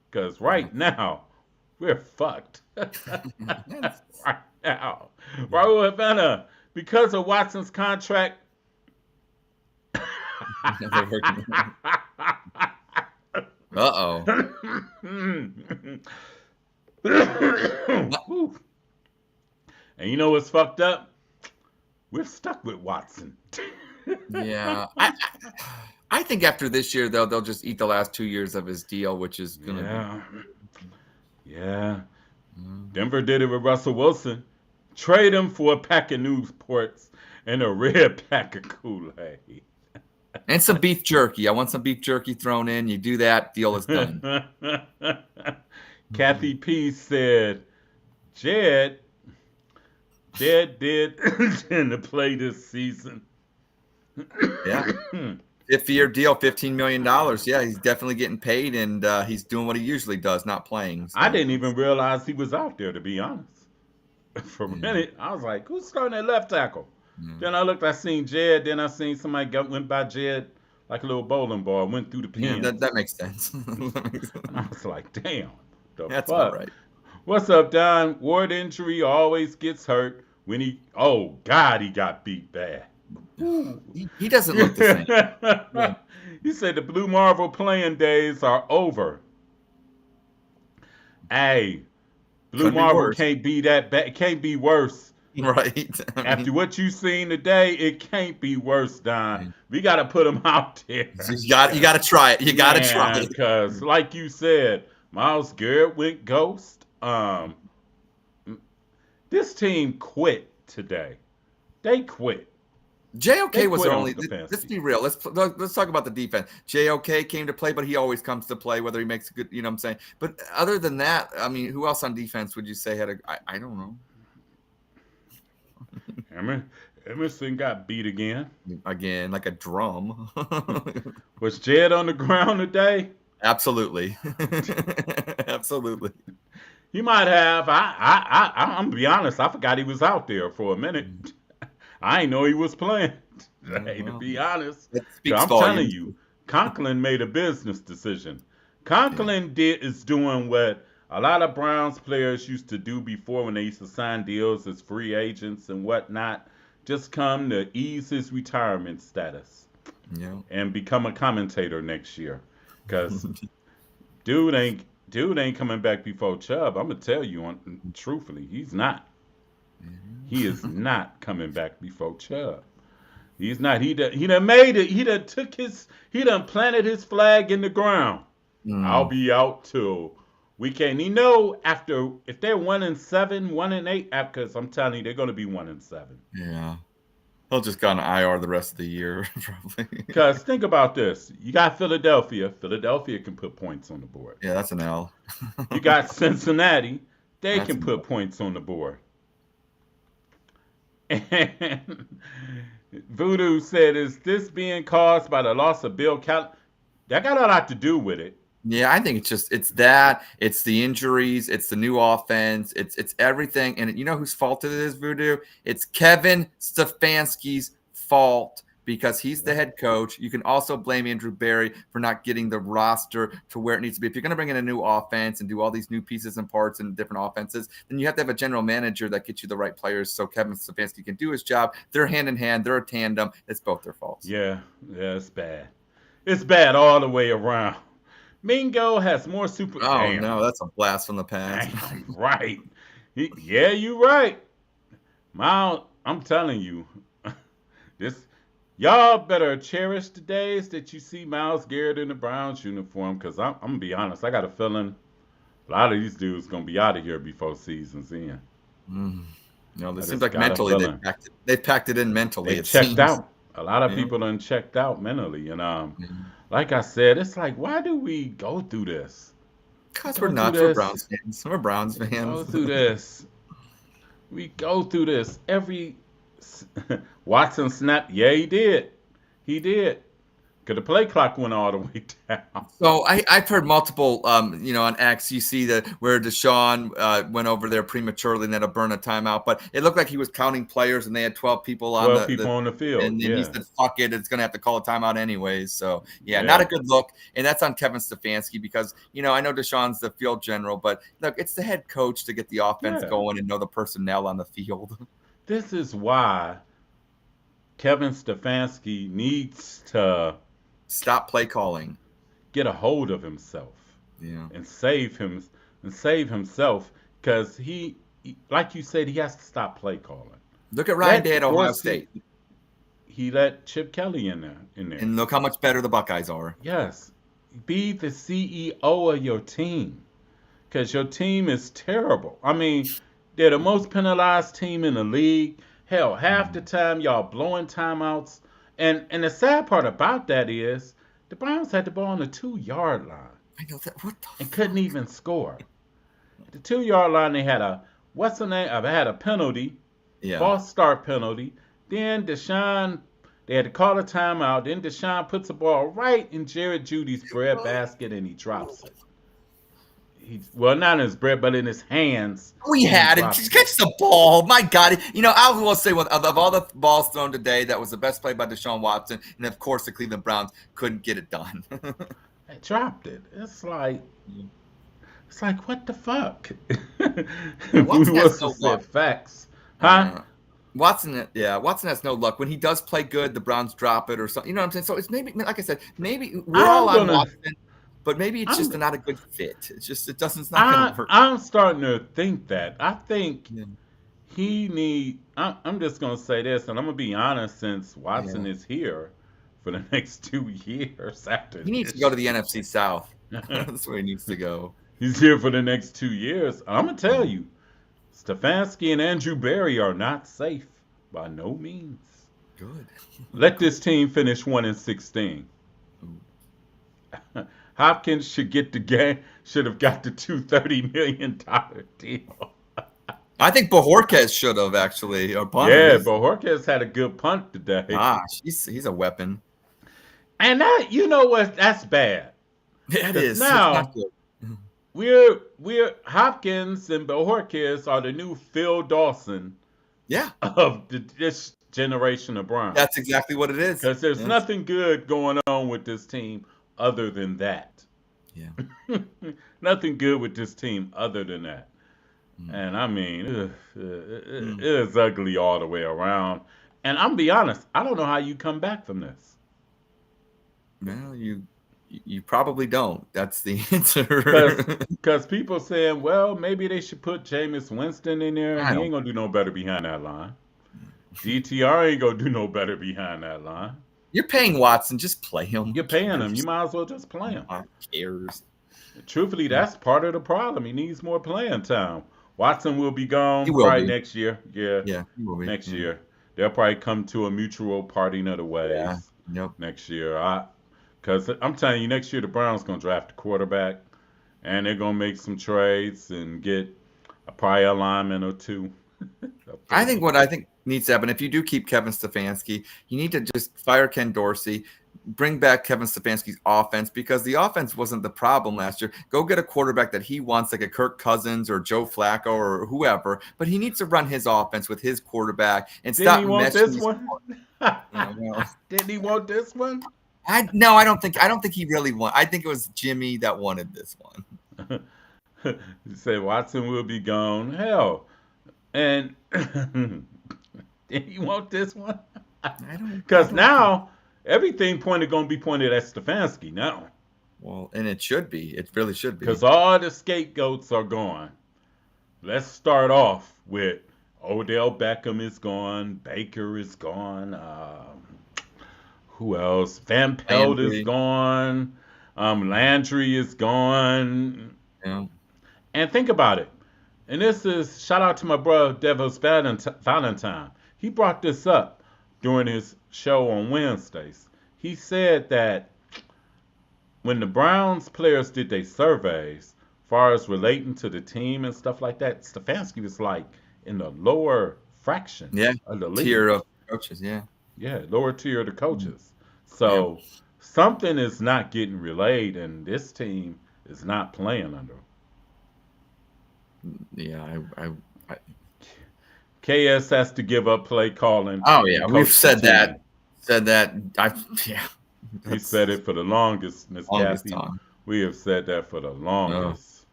Because right now, we're fucked. Right now. Raul Havana, because of Watson's contract. Uh-oh. And you know what's fucked up? We're stuck with Watson. Yeah. I think after this year, though, they'll just eat the last 2 years of his deal, which is going to Yeah. Yeah. Denver did it with Russell Wilson. Trade him for a pack of Newports and a red pack of Kool-Aid. And some beef jerky. I want some beef jerky thrown in. You do that, deal is done. Kathy P said, Jed did intend to play this season. Yeah. 5-year deal, $15 million. Yeah, he's definitely getting paid, and he's doing what he usually does, not playing. So. I didn't even realize he was out there, to be honest. For a minute, I was like, who's starting at left tackle? Then I looked, I seen Jed, then I seen somebody went by Jed like a little bowling ball, went through the pins. Yeah, that makes sense. And I was like, damn, That's fuck? all right. What's up, Don? Ward injury always gets hurt when he got beat bad. He doesn't look the same. Yeah. He said the Blue Marvel playing days are over. Hey, Blue Could be Marvel worse. can't be that bad. It can't be worse. Right. After what you seen today, it can't be worse, Don. We got to put him out there. You got to try it. You got to try it. Because, like you said, Myles Garrett went ghost. This team quit today. They quit. JOK They was quit their on only. Let's Stefanski. be real. Let's talk about the defense. JOK came to play, but he always comes to play, whether he makes a good. You know what I'm saying? But other than that, I mean, who else on defense would you say had a? I don't know. Emerson got beat again. Again, like a drum. Was Jed on the ground today? Absolutely, absolutely. He might have. I'm gonna be honest. I forgot he was out there for a minute. I didn't know he was playing. Hey, to be honest, That speaks I'm volumes. telling you, Conklin made a business decision. Conklin is doing what a lot of Browns players used to do before when they used to sign deals as free agents and whatnot. Just come to ease his retirement status Yeah. and become a commentator next year. Because dude ain't coming back before Chubb. I'm gonna tell you, truthfully, he's not. He is not coming back before Chubb. He's not. He done made it. He done planted his flag in the ground. I'll be out till we can't. You know, after if they're 1-7, 1-8, because I'm telling you, they're gonna be 1-7. Yeah. He'll just go on IR the rest of the year, probably. Because think about this: you got Philadelphia. Philadelphia can put points on the board. Yeah, that's an L. You got Cincinnati. They That's can an put L. points on the board. And Voodoo said, "Is this being caused by the loss of Bill Cal?" That got a lot to do with it. Yeah, I think it's that, it's the injuries, it's the new offense, it's everything. And you know whose fault it is, Voodoo? It's Kevin Stefanski's fault because he's the head coach. You can also blame Andrew Berry for not getting the roster to where it needs to be. If you're going to bring in a new offense and do all these new pieces and parts and different offenses, then you have to have a general manager that gets you the right players so Kevin Stefanski can do his job. They're hand in hand. They're a tandem. It's both their faults. Yeah, it's bad. It's bad all the way around. Mingo has more super. Oh, Damn. no, that's a blast from the past. Right. Yeah, you right. Miles, I'm telling you, y'all better cherish the days that you see Myles Garrett in the Browns uniform. Because I'm gonna be honest, I got a feeling a lot of these dudes gonna be out of here before season's end. No, I it seems just like got a mentally feeling. they've packed it in mentally. They It checked seems. out. A lot of Yeah. people done checked out mentally, and like I said, it's like, why do we go through this? Because Go we're through nuts. We're this. Browns fans. We're Browns Go fans. through this. We go through this every Watson snap. Yeah, he did. He did. Cause the play clock went all the way down. So I've heard multiple, on X, you see that where Deshaun went over there prematurely and that'll burn a timeout. But it looked like he was counting players and they had 12 people on 12 people on the field. and then he Yeah. said, fuck it, it's going to have to call a timeout anyways. So, yeah, Yeah. not a good look. And that's on Kevin Stefanski because, I know Deshaun's the field general, but look, it's the head coach to get the offense Yeah. going and know the personnel on the field. This is why Kevin Stefanski needs to Stop play calling. get a hold of himself. Yeah. And save himself because he, like you said, he has to stop play calling. Look at Ryan Day at Ohio Dorsey, State. He let Chip Kelly in there. And look how much better the Buckeyes are. Yes, be the CEO of your team because your team is terrible. I mean, they're the most penalized team in the league. Hell, half the time y'all blowing timeouts. And the sad part about that is the Browns had the ball on the 2-yard line. I know that. What the And couldn't even score. The 2-yard line, they had a had a penalty, Yeah. false start penalty. Then they had to call a timeout. Then Deshaun puts the ball right in Jared Judy's bread basket and he drops it. Well, not in his bread, but in his hands. We had it. Just catch the ball. My God. I will say, of all the balls thrown today, that was the best play by Deshaun Watson. And, of course, the Cleveland Browns couldn't get it done. They dropped it. It's like, what the fuck? Watson has no luck. Facts. Huh? Watson has no luck. When he does play good, the Browns drop it or something. You know what I'm saying? So it's maybe, like I said, maybe we're all on Watson. But maybe it's just not a good fit. It's just it's not going to work. I'm starting to think that. I think I'm just going to say this, and I'm going to be honest since Watson is here for the next 2 years after He needs to go to the NFC South. That's where he needs to go. He's here for the next 2 years. I'm going to tell you, Stefanski and Andrew Berry are not safe. By no means. Good. Let this team finish 1-16. Hopkins should get the game. Should have got the $230 million deal. I think Bojorquez should have actually, or punter. Yeah, but Jorquez had a good punt today. Gosh, he's a weapon. And that, you know what? That's bad. It 'Cause is. It's now not good. we're Hopkins and Bojorquez are the new Phil Dawson Yeah, of this generation of Browns. that's exactly what it is. Because there's Yes. nothing good going on with this team other than that. Yeah. Nothing good with this team other than that. And I mean, it is ugly all the way around. And I'm be honest, I don't know how you come back from this. Well, you probably don't. That's the answer. Because people saying, well, maybe they should put Jameis Winston in there. I He don't. ain't gonna do no better behind that line. DTR ain't gonna do no better behind that line. You're paying Watson. Just play him. You're paying him. You might as well just play him. Who cares? Truthfully, that's part of the problem. He needs more playing time. Watson will be gone He will probably be. next year. Yeah, Yeah, he will be. next Yeah. year. They'll probably come to a mutual parting of the ways Yeah. Yep. next year. Because I'm telling you, next year the Browns gonna draft a quarterback, and they're gonna make some trades and get a prior lineman or two. I think needs to happen, if you do keep Kevin Stefanski, you need to just fire Ken Dorsey, bring back Kevin Stefanski's offense, because the offense wasn't the problem last year. Go get a quarterback that he wants, like a Kirk Cousins or Joe Flacco or whoever, but he needs to run his offense with his quarterback and Didn't stop he want meshing this these- one? Yeah, well, Didn't he want this one? I don't think he really won. I think it was Jimmy that wanted this one. He said Watson will be gone. Hell, and did he want this one? Because now everything gonna be pointed at Stefanski now. Well, and it should be. It really should be. Because all the scapegoats are gone. Let's start off with Odell Beckham is gone. Baker is gone. Who else? Van Pelt is Landry. gone. Landry is gone. Yeah. And think about it. And this is shout out to my brother Devils Valentine. He brought this up during his show on Wednesdays. He said that when the Browns players did their surveys, far as relating to the team and stuff like that, Stefanski was like in the lower fraction of the league. Tier of coaches. Yeah. Yeah, lower tier of the coaches. So something is not getting relayed, and this team is not playing under him. Yeah. I KS has to give up play calling. Oh yeah, and we've coach said the that. team. Said that. Yeah. We said it for the longest, Miss Longest Kathy. time. We have said that for the longest.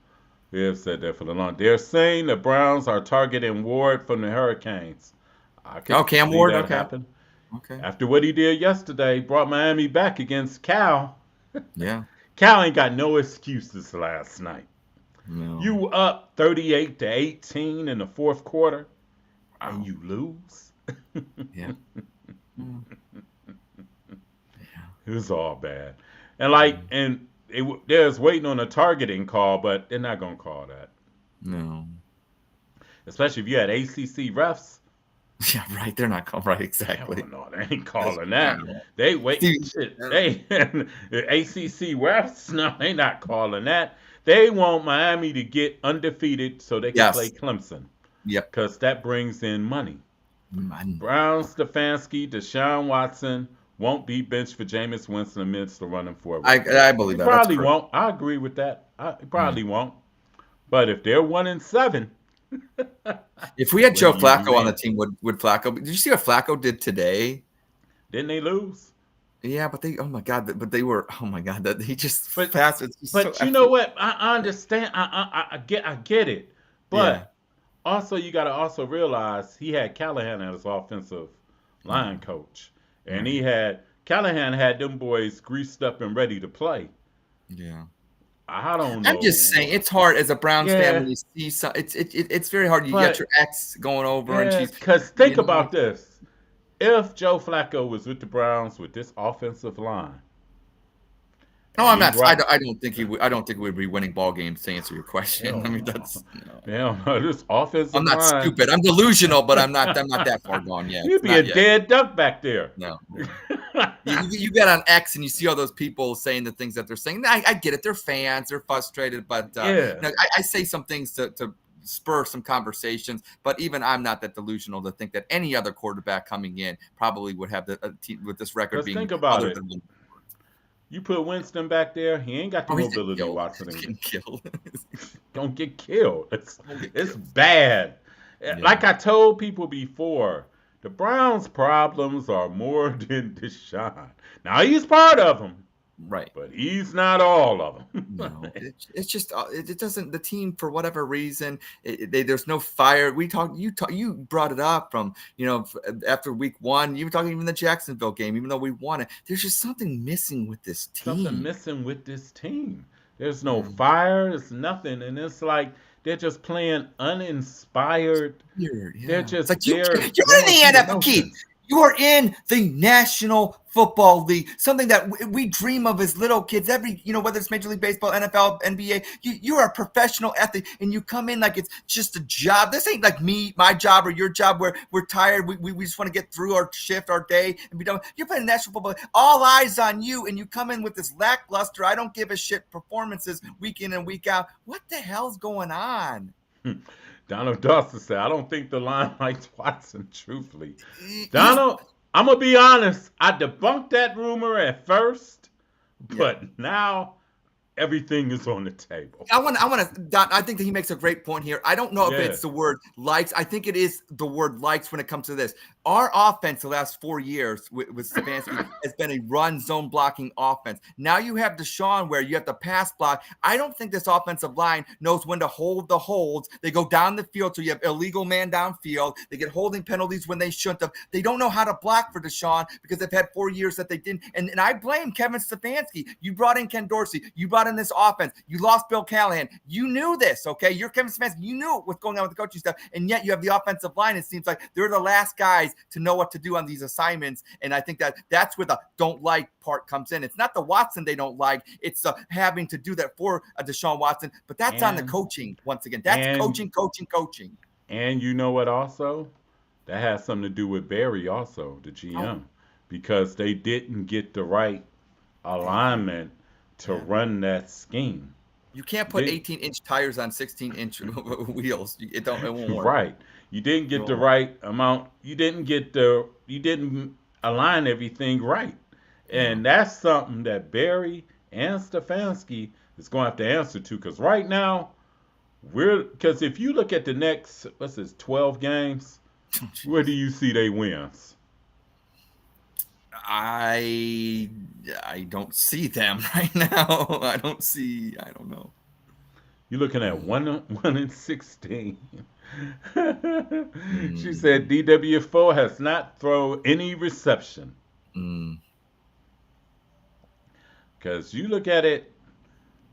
We have said that for the long. They're saying the Browns are targeting Ward from the Hurricanes. I can Cam see Ward, that okay. happen. Okay. After what he did yesterday, brought Miami back against Cal. Yeah. Cal ain't got no excuses last night. No. You up 38-18 in the fourth quarter, and you lose. Yeah. It was all bad. And they was waiting on a targeting call, but they're not gonna call that. No. Especially if you had ACC refs. Yeah. Right. They're not called right. Exactly. Hell no, they ain't calling that. They wait. Steve- Shit, they ACC refs. No, they not calling that. They want Miami to get undefeated so they can Yes. play Clemson. Yep. Because that brings in money. Man. Brown, Stefanski, Deshaun Watson won't be benched for Jameis Winston amidst the running for. I believe He that. probably That's won't. I agree with that. He probably won't. But if they're 1-7, If we had Joe What do you Flacco on mean? the team, would Flacco? Did you see what Flacco did today? didn't they lose? Yeah, but they. Oh my God! But they were. Oh my God! That he just But- passed. It's just But so you know what? I understand. I get it. But Yeah. also you got to also realize he had Callahan as offensive line coach, and Callahan had them boys greased up and ready to play. Yeah. I don't know. I'm just saying, it's hard as a Browns Yeah. fan when you see some. It's very hard. You But- got your ex going over, and she's. Because think you know, about this: if Joe Flacco was with the Browns with this offensive line, No, And I'm he's not. I right. don't, I don't think he would. I don't think we'd be winning ball games. To answer your question, Hell I mean no. that's. Hell no. This I'm offensive not line. stupid. I'm delusional, but I'm not. I'm not that far gone yet. You'd be a Not yet. dead duck back there. No. You get on X and you see all those people saying the things that they're saying. I get it. They're fans. They're frustrated, but Yeah. I say some things to spur some conversations. But even I'm not that delusional to think that any other quarterback coming in probably would have the team with this record Because being think about other it. than. You put Winston back there, he ain't got the Oh, he's getting mobility killed. Watson He's ain't. getting killed. Don't get killed. Don't get It's killed. bad. Yeah. Like I told people before, the Browns' problems are more than Deshaun. Now he's part of them, Right. but he's not all of them. No, it's just it doesn't. The team, for whatever reason, there's no fire. You brought it up from after week 1. You were talking even the Jacksonville game, even though we won it. There's just something missing with this team. Something missing with this team. There's no Yeah. fire. It's nothing, and it's like they're just playing uninspired. Weird, yeah. They're just It's like there. you're in the NFL, Keith. Motions. You are in the National Football League, something that we dream of as little kids. Every, whether it's Major League Baseball, NFL, NBA, you are a professional athlete, and you come in like it's just a job. This ain't like my job or your job where we're tired. We just want to get through our shift, our day, and be done. You're playing National Football, all eyes on you, and you come in with this lackluster, I don't give a shit performances week in and week out. What the hell's going on? Donald Dawson said, I don't think the line likes Watson, truthfully. Donald, I'm going to be honest. I debunked that rumor at first, but now everything is on the table. I think that he makes a great point here. I don't know if Yeah. it's the word likes. I think it is the word likes when it comes to this. Our offense the last 4 years with Stefanski has been a run zone blocking offense. Now you have Deshaun where you have to pass block. I don't think this offensive line knows when to hold the holds. They go down the field, so you have illegal man downfield. They get holding penalties when they shouldn't have. They don't know how to block for Deshaun because they've had 4 years that they didn't. And I blame Kevin Stefanski. You brought in Ken Dorsey. You brought in this offense. You lost Bill Callahan. You knew this, okay? You're Kevin Stefanski. You knew what's going on with the coaching stuff, and yet you have the offensive line. It seems like they're the last guys to know what to do on these assignments, and I think that's where the don't like part comes in. It's not the Watson they don't like. It's having to do that for Deshaun Watson, but that's on the coaching once again. That's coaching. And you know what also? That has something to do with Barry also, the GM, because they didn't get the right alignment to run that scheme. You can't put 18-inch tires on 16-inch wheels. It won't work. Right. You didn't get the right amount. You didn't align everything right. And that's something that Barry and Stefanski is going to have to answer to, because right now because if you look at the next 12 games, where do you see they wins? I don't see them right now. I don't know. You're looking at 1-16. She said DW4 has not thrown any reception. Because you look at it,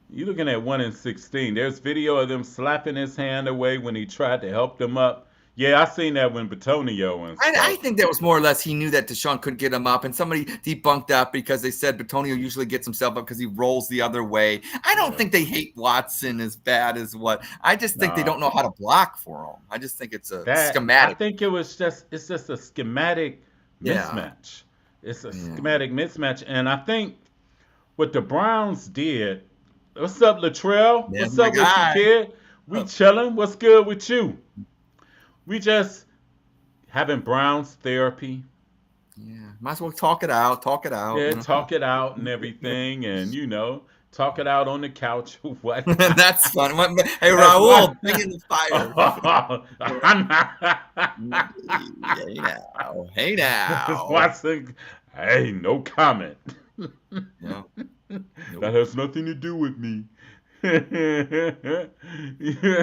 you're looking at 1-16. There's video of them slapping his hand away when he tried to help them up. Yeah, I seen that when Batonio and stuff. I think that was more or less he knew that Deshaun couldn't get him up, and somebody debunked that because they said Batonio usually gets himself up because he rolls the other way. I don't think they hate Watson as bad as what. I just think they don't know how to block for him. I just think it's a schematic. I think it's just a schematic mismatch. It's a schematic mismatch, and I think what the Browns did. What's up, Latrell? What's up with you, kid? We chilling. What's good with you? We just having Browns therapy. Yeah, might as well talk it out. Yeah, talk it out and everything, and talk it out on the couch or what. That's fun. Hey, Raul, bring in the fire. Hey now. Watson. Hey, no comment. No. That has nothing to do with me. It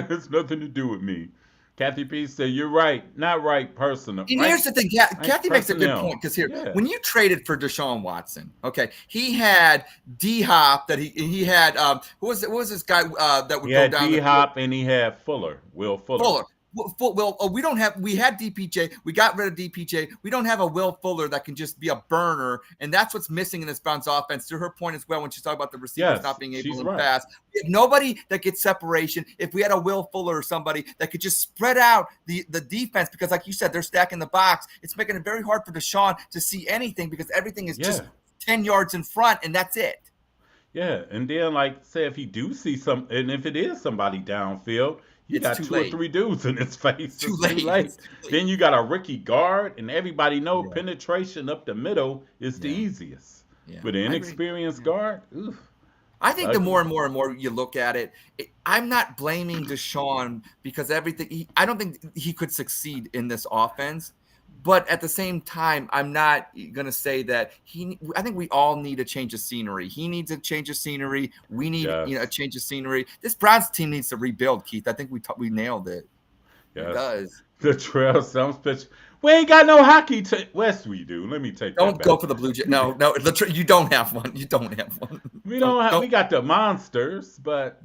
has nothing to do with me. Kathy P said, "You're right, not right personal." And here's the thing, Kathy makes a good point, because when you traded for Deshaun Watson, okay, he had D-Hop that he had. Who was this guy that would go down? He had D-Hop and he had Will Fuller. we don't have. We had DPJ. We got rid of DPJ. We don't have a Will Fuller that can just be a burner, and that's what's missing in this Browns offense. To her point as well, when she's talking about the receivers not being able to pass, we have nobody that gets separation. If we had a Will Fuller or somebody that could just spread out the defense, because like you said, they're stacking the box. It's making it very hard for Deshaun to see anything because everything is just 10 yards in front, and that's it. Yeah, and then like say if he do see some, and if it is somebody downfield, you got 2 or 3 dudes in his face. Too late. Then you got a rookie guard, and everybody know penetration up the middle is the easiest. Yeah. With an inexperienced guard, oof. I think the more and more you look at it, I'm not blaming Deshaun because everything. I don't think he could succeed in this offense. But at the same time, I'm not going to say that I think we all need a change of scenery. He needs a change of scenery. We need a change of scenery. This Browns team needs to rebuild, Keith. I think we nailed it. Yes. It does. The Trail Sounds pitch. We ain't got no hockey. West we do. Let me take Don't that back. go for the Blue Jay. No. You don't have one. You don't have one. We don't have. We got the monsters, but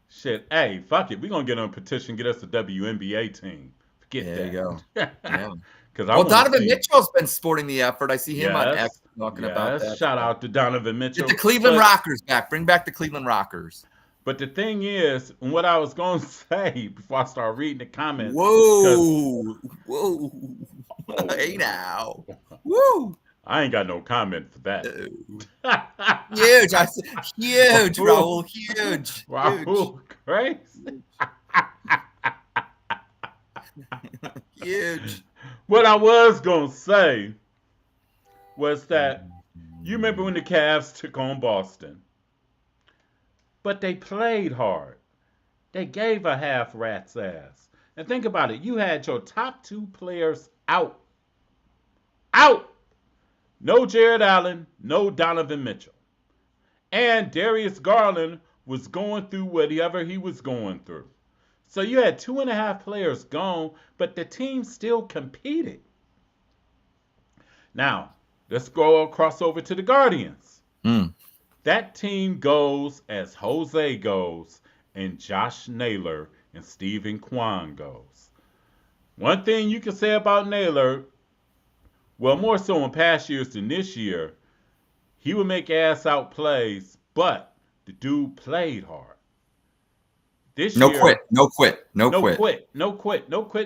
shit. Hey, fuck it. We gonna get on a petition. Get us a WNBA team. Forget that. There you go. Yeah. Donovan Mitchell's been sporting the effort. I see him on X talking about that. Shout out to Donovan Mitchell. Get the Cleveland Rockers back. Bring back the Cleveland Rockers. But the thing is, what I was going to say before I start reading the comments. Whoa. Hey now. Woo. I ain't got no comment for that. Huge. I said huge, Raul. Huge. Raul, crazy. Huge. What I was going to say was that you remember when the Cavs took on Boston, but they played hard. They gave a half rat's ass. And think about it. You had your top 2 players out. Out. No Jared Allen, no Donovan Mitchell. And Darius Garland was going through whatever he was going through. So you had 2.5 players gone, but the team still competed. Now, let's go across over to the Guardians. That team goes as Jose goes and Josh Naylor and Stephen Kwan goes. One thing you can say about Naylor, well, more so in past years than this year, he would make ass-out plays, but the dude played hard. This No year, quit,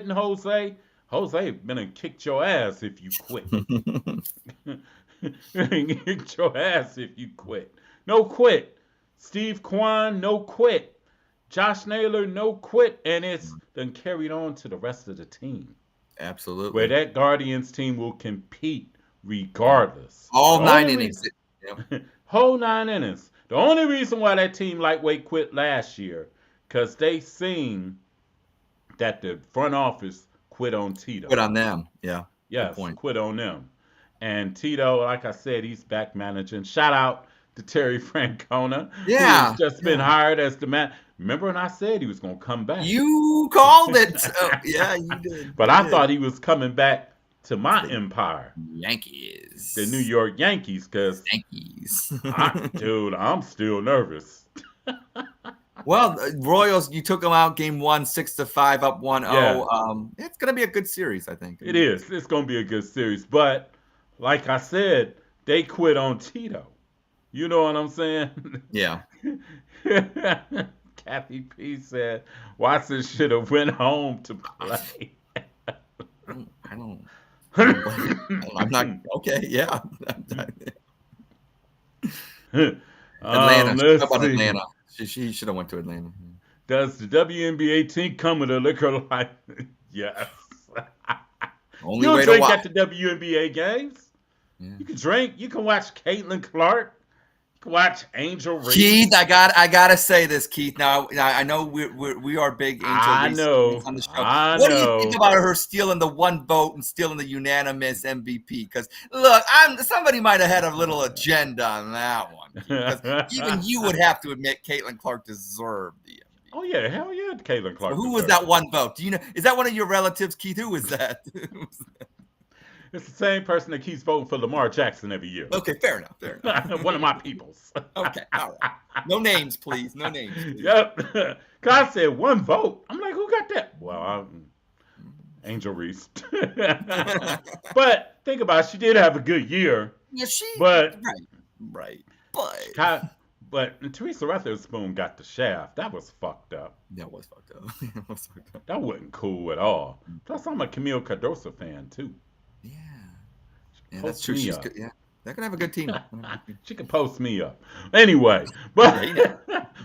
Jose. Jose been and kicked your ass if you quit. Kicked your ass if you quit. No quit. Steve Kwan, no quit. Josh Naylor, no quit. And it's then carried on to the rest of the team. Absolutely. Where that Guardians team will compete regardless. All 9 innings. Whole 9 innings. The only reason why that team lightweight quit last year, because they seen that the front office quit on Tito. Quit on them, yeah. Yes, quit on them. And Tito, like I said, he's back managing. Shout out to Terry Francona, who's just been hired as the man. Remember when I said he was going to come back? You called it. Yeah, you did. But I thought he was coming back to my empire. Yankees. The New York Yankees, because Yankees. Dude, I'm still nervous. Well, Royals, you took them out game 1, 6-5, up 1-0. Yeah. It's going to be a good series, I think. It is. It's going to be a good series. But like I said, they quit on Tito. You know what I'm saying? Yeah. Kathy P said, Watson should have went home to play. I don't. I'm not. Okay, yeah. Atlanta. How about Atlanta? She should have went to Atlanta. Does the WNBA team come with a liquor license? Yes. Only You'll way drink to watch at the WNBA games. Yeah. You can drink. You can watch Caitlin Clark. You can watch Angel Reese. Keith, I gotta say this, Keith. Now I know we are big Angel Reese on the show. What do you think about her stealing the 1 vote and stealing the unanimous MVP? Because look, somebody might have had a little agenda on that one. Because even you would have to admit Caitlin Clark deserved the MVP. Oh yeah, hell yeah, Caitlin Clark. So who was that 1 vote? Do you know? Is that one of your relatives, Keith? Who was that? It's the same person that keeps voting for Lamar Jackson every year. Okay, fair enough. One of my peoples. Okay, all right. No names, please. No names. Please. Yep. Because I said 1 vote. I'm like, who got that. Well, Angel Reese. But think about it, she did have a good year. Yeah, But right. But Teresa Weatherspoon got the shaft. That was fucked up. That was fucked up. That was fucked up. That wasn't cool at all. Plus, I'm a Camille Cardoso fan too. Yeah, Post that's true. me She's up. good. Yeah, they're gonna have a good team. She can post me up. Anyway, but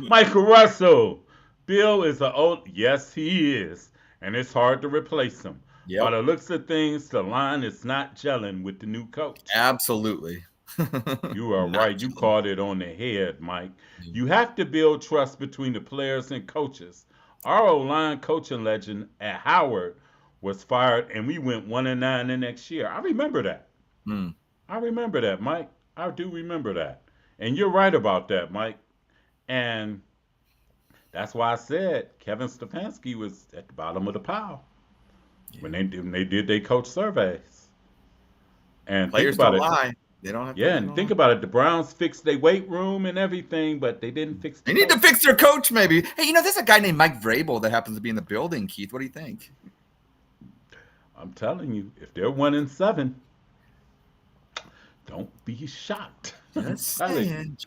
Michael Russell, Bill is an old. Yes, he is, and it's hard to replace him. By the looks of things, the line is not gelling with the new coach. Absolutely. You are right. You called it on the head, Mike. You have to build trust between the players and coaches. Our O-line coaching legend at Howard was fired, and we went 1-9 the next year. I remember that. I remember that, Mike. I do remember that. And you're right about that, Mike. And that's why I said Kevin Stefanski was at the bottom of the pile when they did their coach surveys. And players think about don't it. lie. They don't have. Yeah, and think about it. The Browns fixed their weight room and everything, but they didn't fix. They need to fix their coach, maybe. Hey, there's a guy named Mike Vrabel that happens to be in the building. Keith, what do you think? I'm telling you, if they're 1-7, don't be shocked. Just saying.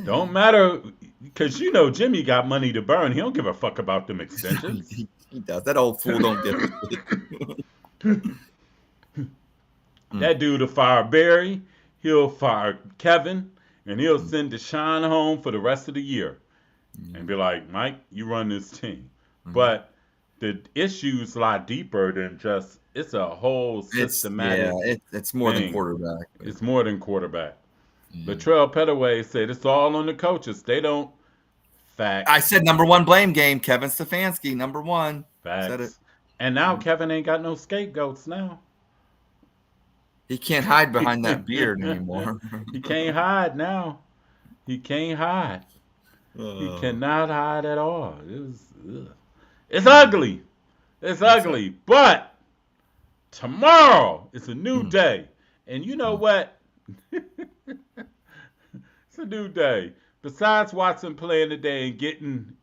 Don't matter, because Jimmy got money to burn. He don't give a fuck about them extensions. He does. That old fool don't get it. That dude will fire Barry. He'll fire Kevin, and he'll send Deshaun home for the rest of the year, and be like, Mike, you run this team. But the issues lie deeper than just. It's a whole systematic. It's more thing. than quarterback. It's more than quarterback. Latrell Petaway said it's all on the coaches. They don't. Facts. I said number one blame game. Kevin Stefanski, number one. Facts. Said it. And now Kevin ain't got no scapegoats now. He can't hide behind that beard anymore. He can't hide now. He can't hide. He cannot hide at all. It's ugly. It's ugly. But tomorrow is a new day. And you know what? It's a new day. Besides Watson playing today and getting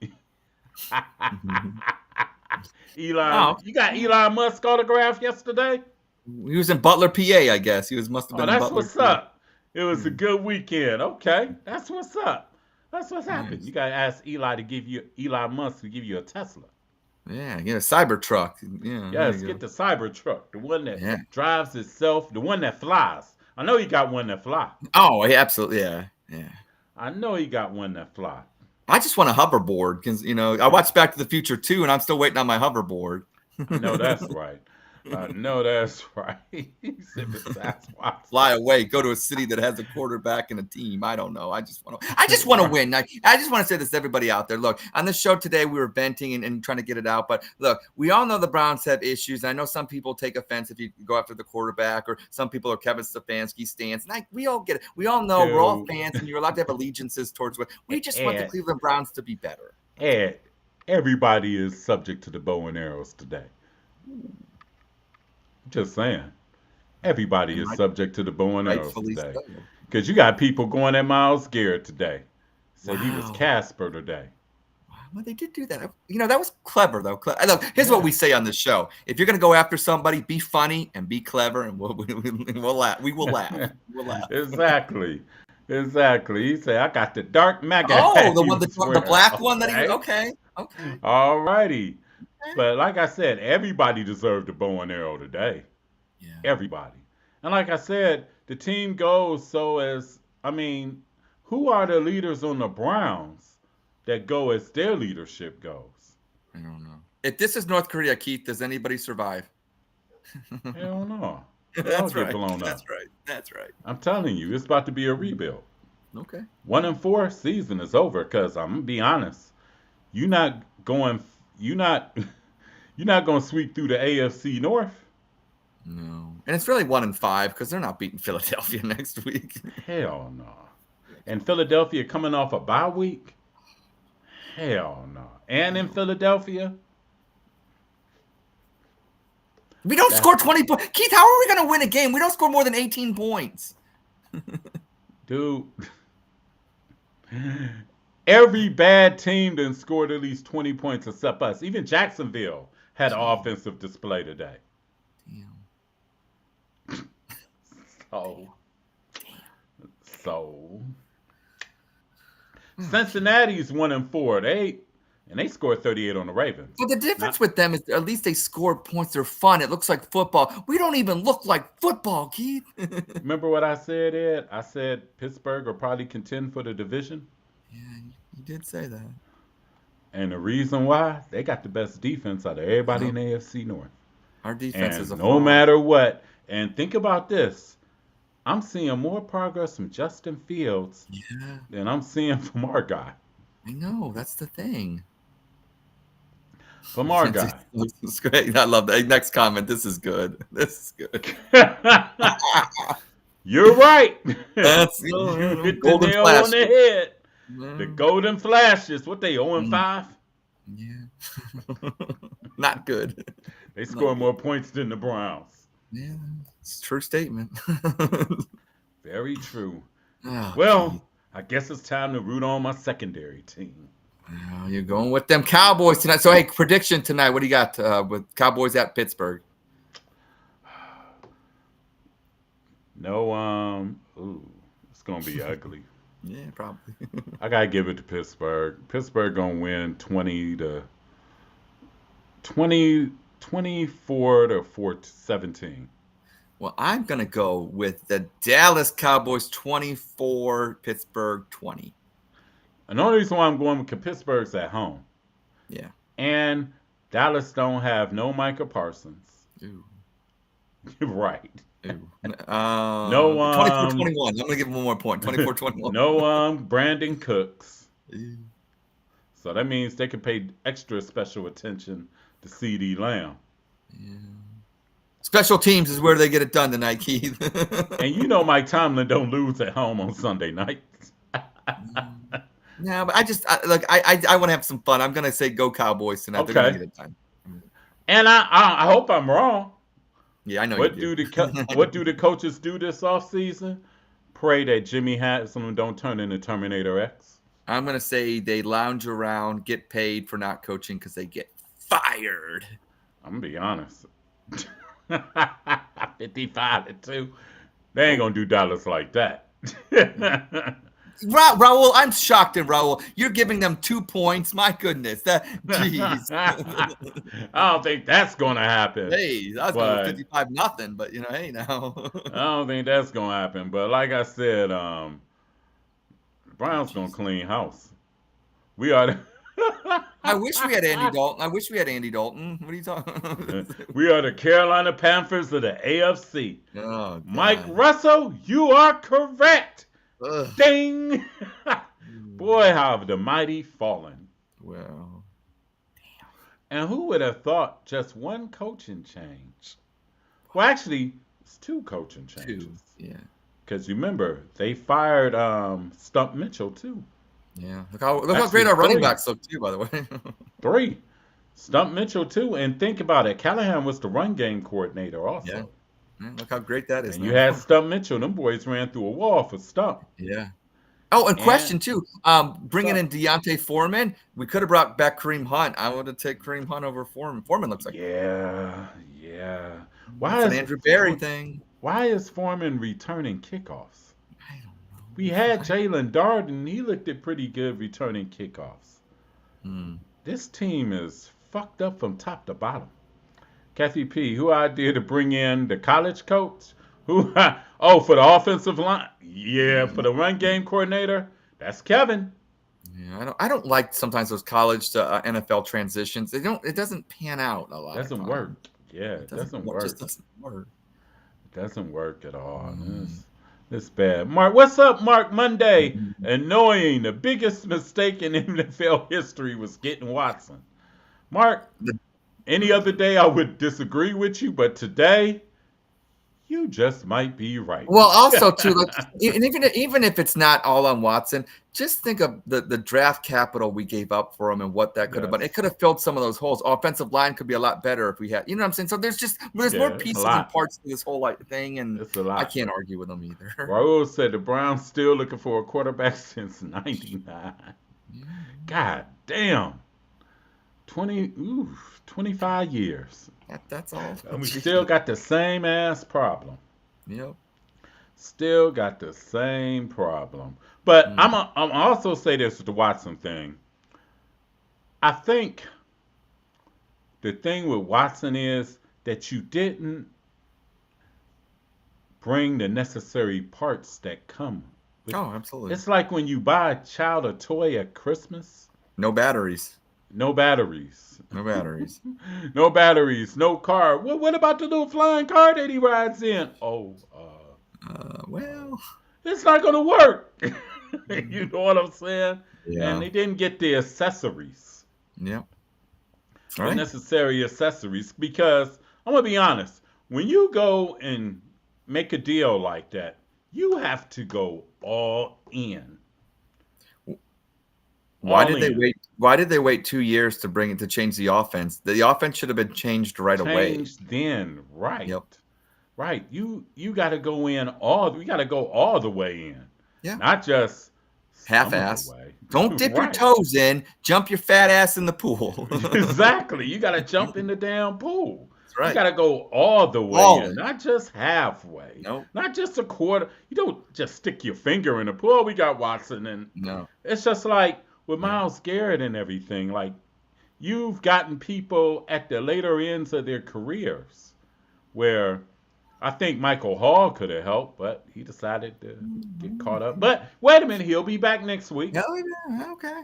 Elon. You got Elon Musk autograph yesterday? He was in Butler, PA, I guess. Must have been in that's Butler, what's PA. up. It was a good weekend. Okay, that's what's up. That's what's happened. You gotta ask Elon Musk to give you a Tesla. Yeah, get a Cybertruck. Yeah. Yes, get the Cybertruck, the one that drives itself, the one that flies. I know he got one that flies. Oh, yeah, absolutely, yeah. I know he got one that flies. I just want a hoverboard because I watched Back to the Future 2, and I'm still waiting on my hoverboard. I know that's right. I know that's right. He said besides Watson. Fly away, go to a city that has a quarterback and a team. I don't know. I just want to win. I just want to say this to everybody out there. Look, on this show today, we were venting and trying to get it out. But look, we all know the Browns have issues. I know some people take offense if you go after the quarterback, or some people are Kevin Stefanski stance. And we all get it. We all know we're all fans, and you're allowed to have allegiances towards what we just want the Cleveland Browns to be better. Ed, everybody is subject to the bow and arrows today. Just saying. Everybody is subject to the bow and arrows today. Because you got people going at Myles Garrett today. Said he was Casper today. Well, they did do that. That was clever, though. Look, here's what we say on the show. If you're going to go after somebody, be funny and be clever, and we'll laugh. We will laugh. We'll laugh. Exactly. He said, I got the dark MAGA. Oh, the black one that he. Okay. All righty. But like I said, everybody deserved a bow and arrow today. Yeah. Everybody. And like I said, the team goes who are the leaders on the Browns that go as their leadership goes? I don't know. If this is North Korea, Keith, does anybody survive? Hell no. That's right. Blown up. That's right. I'm telling you, it's about to be a rebuild. Okay. 1-4 season is over, because I'm going to be honest. You're not going to sweep through the AFC North. No. And it's really 1-5 because they're not beating Philadelphia next week. Hell no. And Philadelphia coming off a bye week? Hell no. And in Philadelphia? We don't score 20 points. Keith, how are we going to win a game? We don't score more than 18 points. Dude. Every bad team then scored at least 20 points except us. Even Jacksonville had an offensive display today. Damn. So Cincinnati's 1-4. They scored 38 on the Ravens. But the difference with them is at least they score points. They're fun. It looks like football. We don't even look like football, Keith. Remember what I said, Ed? I said Pittsburgh will probably contend for the division. Yeah, you did say that. And the reason why, they got the best defense out of everybody in the AFC North. Our defense And is a no fraud. matter what, and think about this, I'm seeing more progress from Justin Fields than I'm seeing from our guy. I know. That's the thing. From our guy. This is great. I love that. Next comment. This is good. This is good. You're right. That's you hit the golden nail flash. on the head. Yeah. The golden flashes. What they 0-5? Yeah. Not good. They score more points than the Browns. Yeah. It's a true statement. Very true. Oh, Well, geez. I guess it's time to root on my secondary team. Oh, you're going with them Cowboys tonight. So, hey, prediction tonight. What do you got with Cowboys at Pittsburgh? No, it's gonna be ugly. Yeah, probably. I gotta give it to Pittsburgh. Pittsburgh gonna win 24 to 17. Well, I'm going to go with the Dallas Cowboys 24, Pittsburgh 20. And the only reason why I'm going with Pittsburgh's at home. Yeah. And Dallas don't have no Micah Parsons. Ooh. Right. Ooh. No 24-21. I'm going to give him one more point. 24-21. No Brandon Cooks. Ooh. So that means they can pay extra special attention to CD Lamb. Yeah. Special teams is where they get it done tonight, Keith. And you know Mike Tomlin don't lose at home on Sunday nights. No, but I want to have some fun. I'm going to say go Cowboys tonight. Okay. They're going to get it done. And I hope I'm wrong. Yeah, I know What you do the coaches do this offseason? Pray that Jimmy Haslam don't turn into Terminator X. I'm going to say they lounge around, get paid for not coaching because they get fired. I'm going to be honest. 55-2. They ain't going to do Dallas like that. Raul, I'm shocked in Raul. You're giving them 2 points. My goodness. Jeez. I don't think that's going to happen. Hey, I was going 55-0, but hey now. I don't think that's going to happen. But like I said, Browns going to clean house. We are I wish we had Andy Dalton. What are you talking? We are the Carolina Panthers of the AFC. Oh, Mike Russell, you are correct. Ugh. Ding! Boy, how have the mighty fallen. Well, And who would have thought just one coaching change? Well, actually, it's 2 coaching changes. 2. Yeah. Because remember, they fired Stump Mitchell too. Yeah. Look how great our running backs look too, by the way. 3. Stump Mitchell too. And think about it. Callahan was the run game coordinator also. Yeah. Look how great that is. And you had Stump Mitchell. Them boys ran through a wall for Stump. Yeah. Oh, and question too. Bringing in Deontay Foreman, we could have brought back Kareem Hunt. I would have taken Kareem Hunt over Foreman. Foreman looks like Yeah. Why is an Andrew Berry thing? Why is Foreman returning kickoffs? I don't know. We had Jalen Darden. He looked at pretty good returning kickoffs. This team is fucked up from top to bottom. Kathy P., who idea to bring in the college coach? For the offensive line? Yeah, for the run game coordinator? That's Kevin. Yeah, I don't like sometimes those college to NFL transitions. It doesn't pan out a lot. Doesn't work. Yeah, it doesn't work. It just doesn't work. It doesn't work at all. It's bad. Mark, what's up, Mark Monday? Annoying. The biggest mistake in NFL history was getting Watson. Mark, any other day I would disagree with you, but today you just might be right. Well, also too, even if it's not all on Watson, just think of the draft capital we gave up for him and what that could have been. It could have filled some of those holes. Offensive line could be a lot better if we had, you know what I'm saying? So there's more pieces and parts to this whole thing, and I can't argue with them either. Raul said the Browns still looking for a quarterback since '99. God damn. 25 years. That's all. And we still got the same ass problem. Yep. Still got the same problem. But Mm. I'm also say this with the Watson thing. I think the thing with Watson is that you didn't bring the necessary parts that come with. Oh, absolutely. It's like when you buy a child a toy at Christmas, No batteries. no batteries. No batteries. No batteries, no car. What about the little flying car that he rides in? Oh, Well. it's not gonna work. You know what I'm saying? And Yeah. they didn't get the accessories, Yep. the Right. necessary accessories, because I'm gonna be honest. When you go and make a deal like that, you have to go all in. Why All did they in. wait? Why did they wait 2 years to bring it to change the offense? The offense should have been changed right away. Changed then, right? Yep. Right. You got to go in all. We got to go all the way in, Yeah. not just some of Half-ass. the way. Don't dip your Right. toes in. Jump your fat ass in the pool. Exactly. You got to jump in the damn pool. That's You right. got to go all the way All in, in. not just halfway, Nope. not just a quarter. You don't just stick your finger in the pool. We got Watson, and No. it's just like with Yeah. Myles Garrett and everything. Like you've gotten people at the later ends of their careers where I think Michael Hall could have helped, but he decided to get caught up. But wait a minute, he'll be back next week. Oh, yeah. Okay.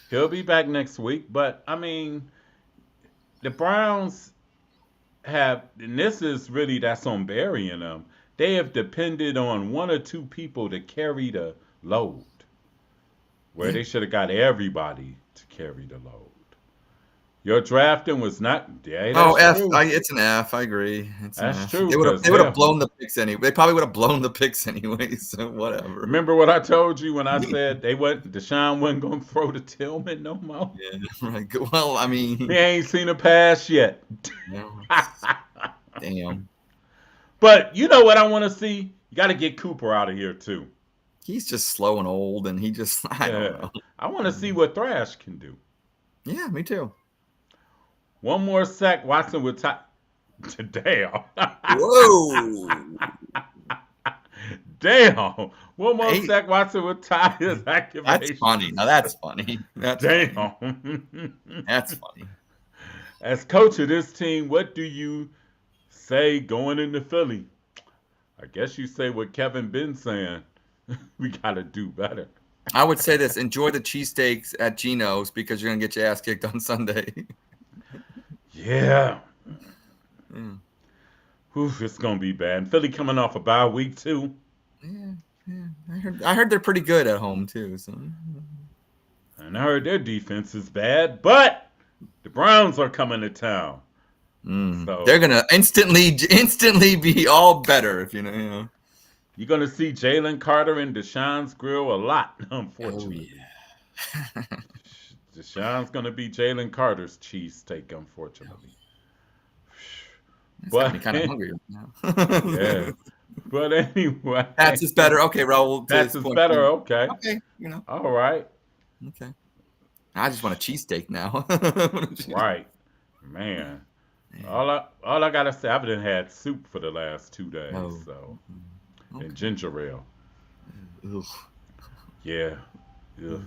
He'll be back next week. But I mean, the Browns have, and this is really that's on burying them. They have depended on one or two people to carry the load, where Yeah. they should have got everybody to carry the load. Your drafting was not. Yeah, Oh, that's F. true. It's an F. I agree. It's an That's F. true, They would have. 'cause They would hell, have blown the picks anyway. They probably would have blown the picks anyway. So whatever. remember what I told you when I said Deshaun wasn't gonna throw to Tillman no more? Yeah. Right. Well, I mean. He ain't seen a pass yet. No. Damn. But you know what I want to see? You got to get Cooper out of here too. He's just slow and old, and he just. I don't Yeah. know. I want to see what Thrash can do. Yeah, me too. One more sack, Watson would tie. Damn. Whoa. Damn. One more Hey. sack, Watson would tie his activation. That's funny. Now that's funny. That's funny. Damn. That's funny. As coach of this team, what do you say going into Philly? I guess you say what Kevin been saying. We got to do better. I would say this: enjoy the cheesesteaks at Geno's because you're gonna get your ass kicked on Sunday. Yeah. Yeah. Oof, it's going to be bad. And Philly coming off a bye week, too. Yeah. I heard they're pretty good at home too. So And I heard their defense is bad, but the Browns are coming to town. So they're gonna instantly be all better if you know. you're going to see Jalen Carter and Deshaun's grill a lot, unfortunately. yeah. Deshaun's going to be Jalen Carter's cheesesteak, unfortunately. It's But got me kind of hungry now. yeah. But anyway. That's is better. Okay, Raul. to That's his is point. better. Okay. Okay, you know. All right. Okay. I just want a cheesesteak now. Right. Man. All I gotta say, I've been had soup for the last 2 days, Oh. so Okay. and ginger ale. Ugh. Yeah. Ugh.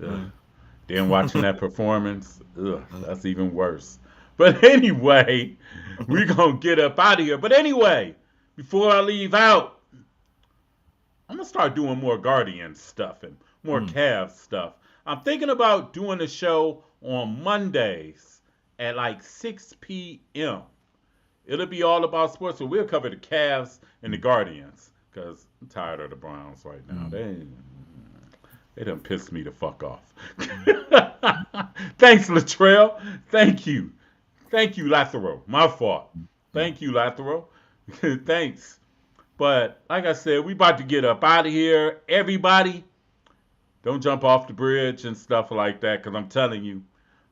Ugh. Then watching that performance, ugh, that's even worse. But anyway, we're gonna get up out of here. But anyway, before I leave out, I'm gonna start doing more Guardian stuff and more Cavs stuff. I'm thinking about doing a show on Mondays at like 6 p.m. It'll be all about sports, so we'll cover the Cavs and the Guardians because I'm tired of the Browns right now. They done pissed me the fuck off. Thanks, Latrell. Thank you. Thank you, Lathero. My fault. Thank you, Lathero. Thanks. But like I said, we about to get up out of here. Everybody, don't jump off the bridge and stuff like that, because I'm telling you,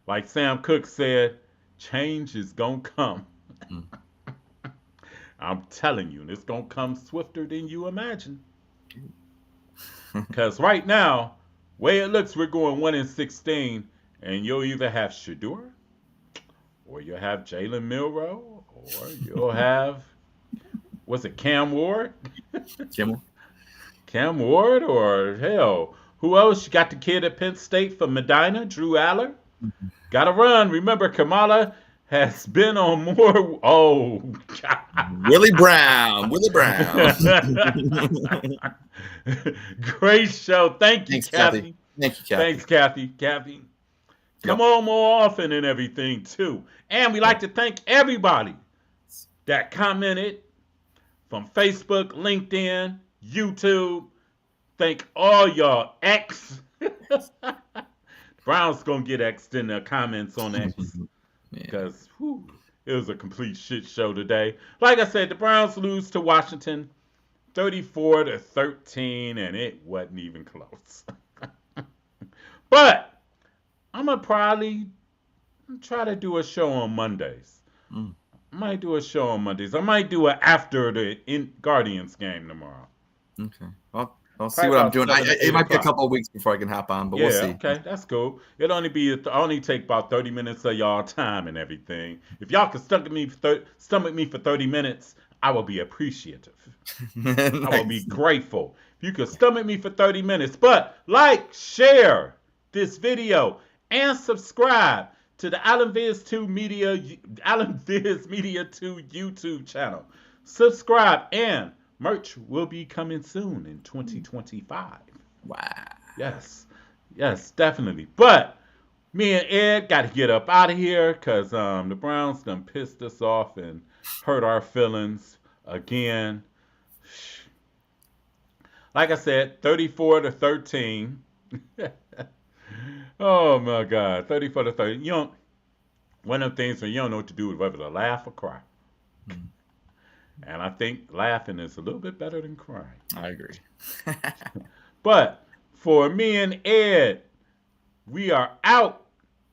like Sam Cooke said, change is going to come. I'm telling you, and it's going to come swifter than you imagine. Because right now, Way it looks, we're going 1-16, and you'll either have Shador, or you'll have Jalen Milroe, or you'll have, was it Cam Ward? Kimmel. Cam Ward, or hell, who else? You got the kid at Penn State from Medina, Drew Aller. Got to run. Remember, Kamala has been on more. Oh, God. Willie Brown. Great show. Thank you, Thanks, Kathy. Thank you, Kathy. Thanks, Kathy. Come on more often and everything, too. And we like to thank everybody that commented from Facebook, LinkedIn, YouTube. Thank all y'all. X. Brown's going to get X'd in the comments on X. Because it was a complete shit show today. Like I said, the Browns lose to Washington 34-13, and it wasn't even close. But I'm going to probably try to do a show on Mondays. I might do a show on Mondays. I might do it after the Guardians game tomorrow. Okay. Well, I'll see what I'm doing. It might be a couple of weeks before I can hop on, but we'll see. Okay, that's cool. It'll only take about 30 minutes of y'all time and everything. If y'all could stomach me for 30 minutes, I will be appreciative. Nice. I will be grateful. If you could stomach me for 30 minutes. But like, share this video, and subscribe to the Alan Viz Media 2 YouTube channel. Subscribe, and merch will be coming soon in 2025. Wow. Yes, definitely. But me and Ed got to get up out of here because the Browns done pissed us off and hurt our feelings again. Like I said, 34-13. Oh my God, 34-13. You don't. One of them things when you don't know what to do is whether to laugh or cry. And I think laughing is a little bit better than crying. I agree. But for me and Ed, we are out.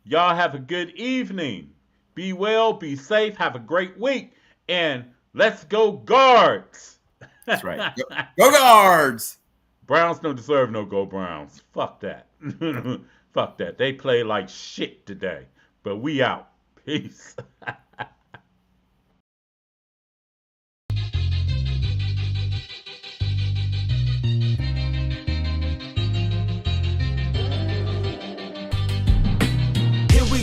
Y'all have a good evening. Be well, be safe, have a great week, and let's go Guards. That's right. Go Guards! Browns don't deserve no Go Browns. Fuck that. Fuck that. They play like shit today. But we out. Peace.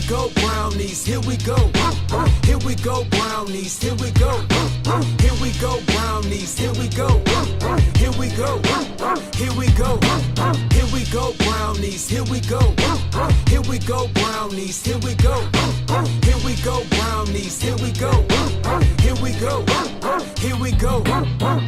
Go brownies, here we go. Here we go brownies, here we go. Here we go brownies, here we go. Here we go. Here we go. Here we go brownies, here we go. Here we go brownies, here we go. Here we go brownies, here we go. Here we go. Here we go.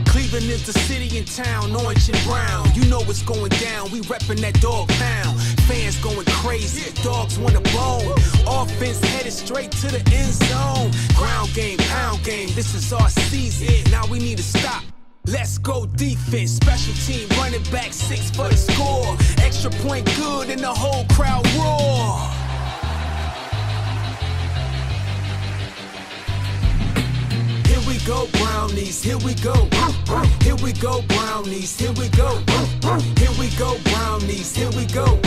Cleveland is the city and town, orange and brown. You know what's going down. We reppin' that dog pound. Fans going crazy, dogs want a bone. Offense headed straight to the end zone. Ground game, pound game, this is our season. Now we need to stop. Let's go defense, special team, running back 6 for the score. Extra point good and the whole crowd roar. Here we go brownies, here we go. Here we go brownies, here we go. Here we go brownies, here we go.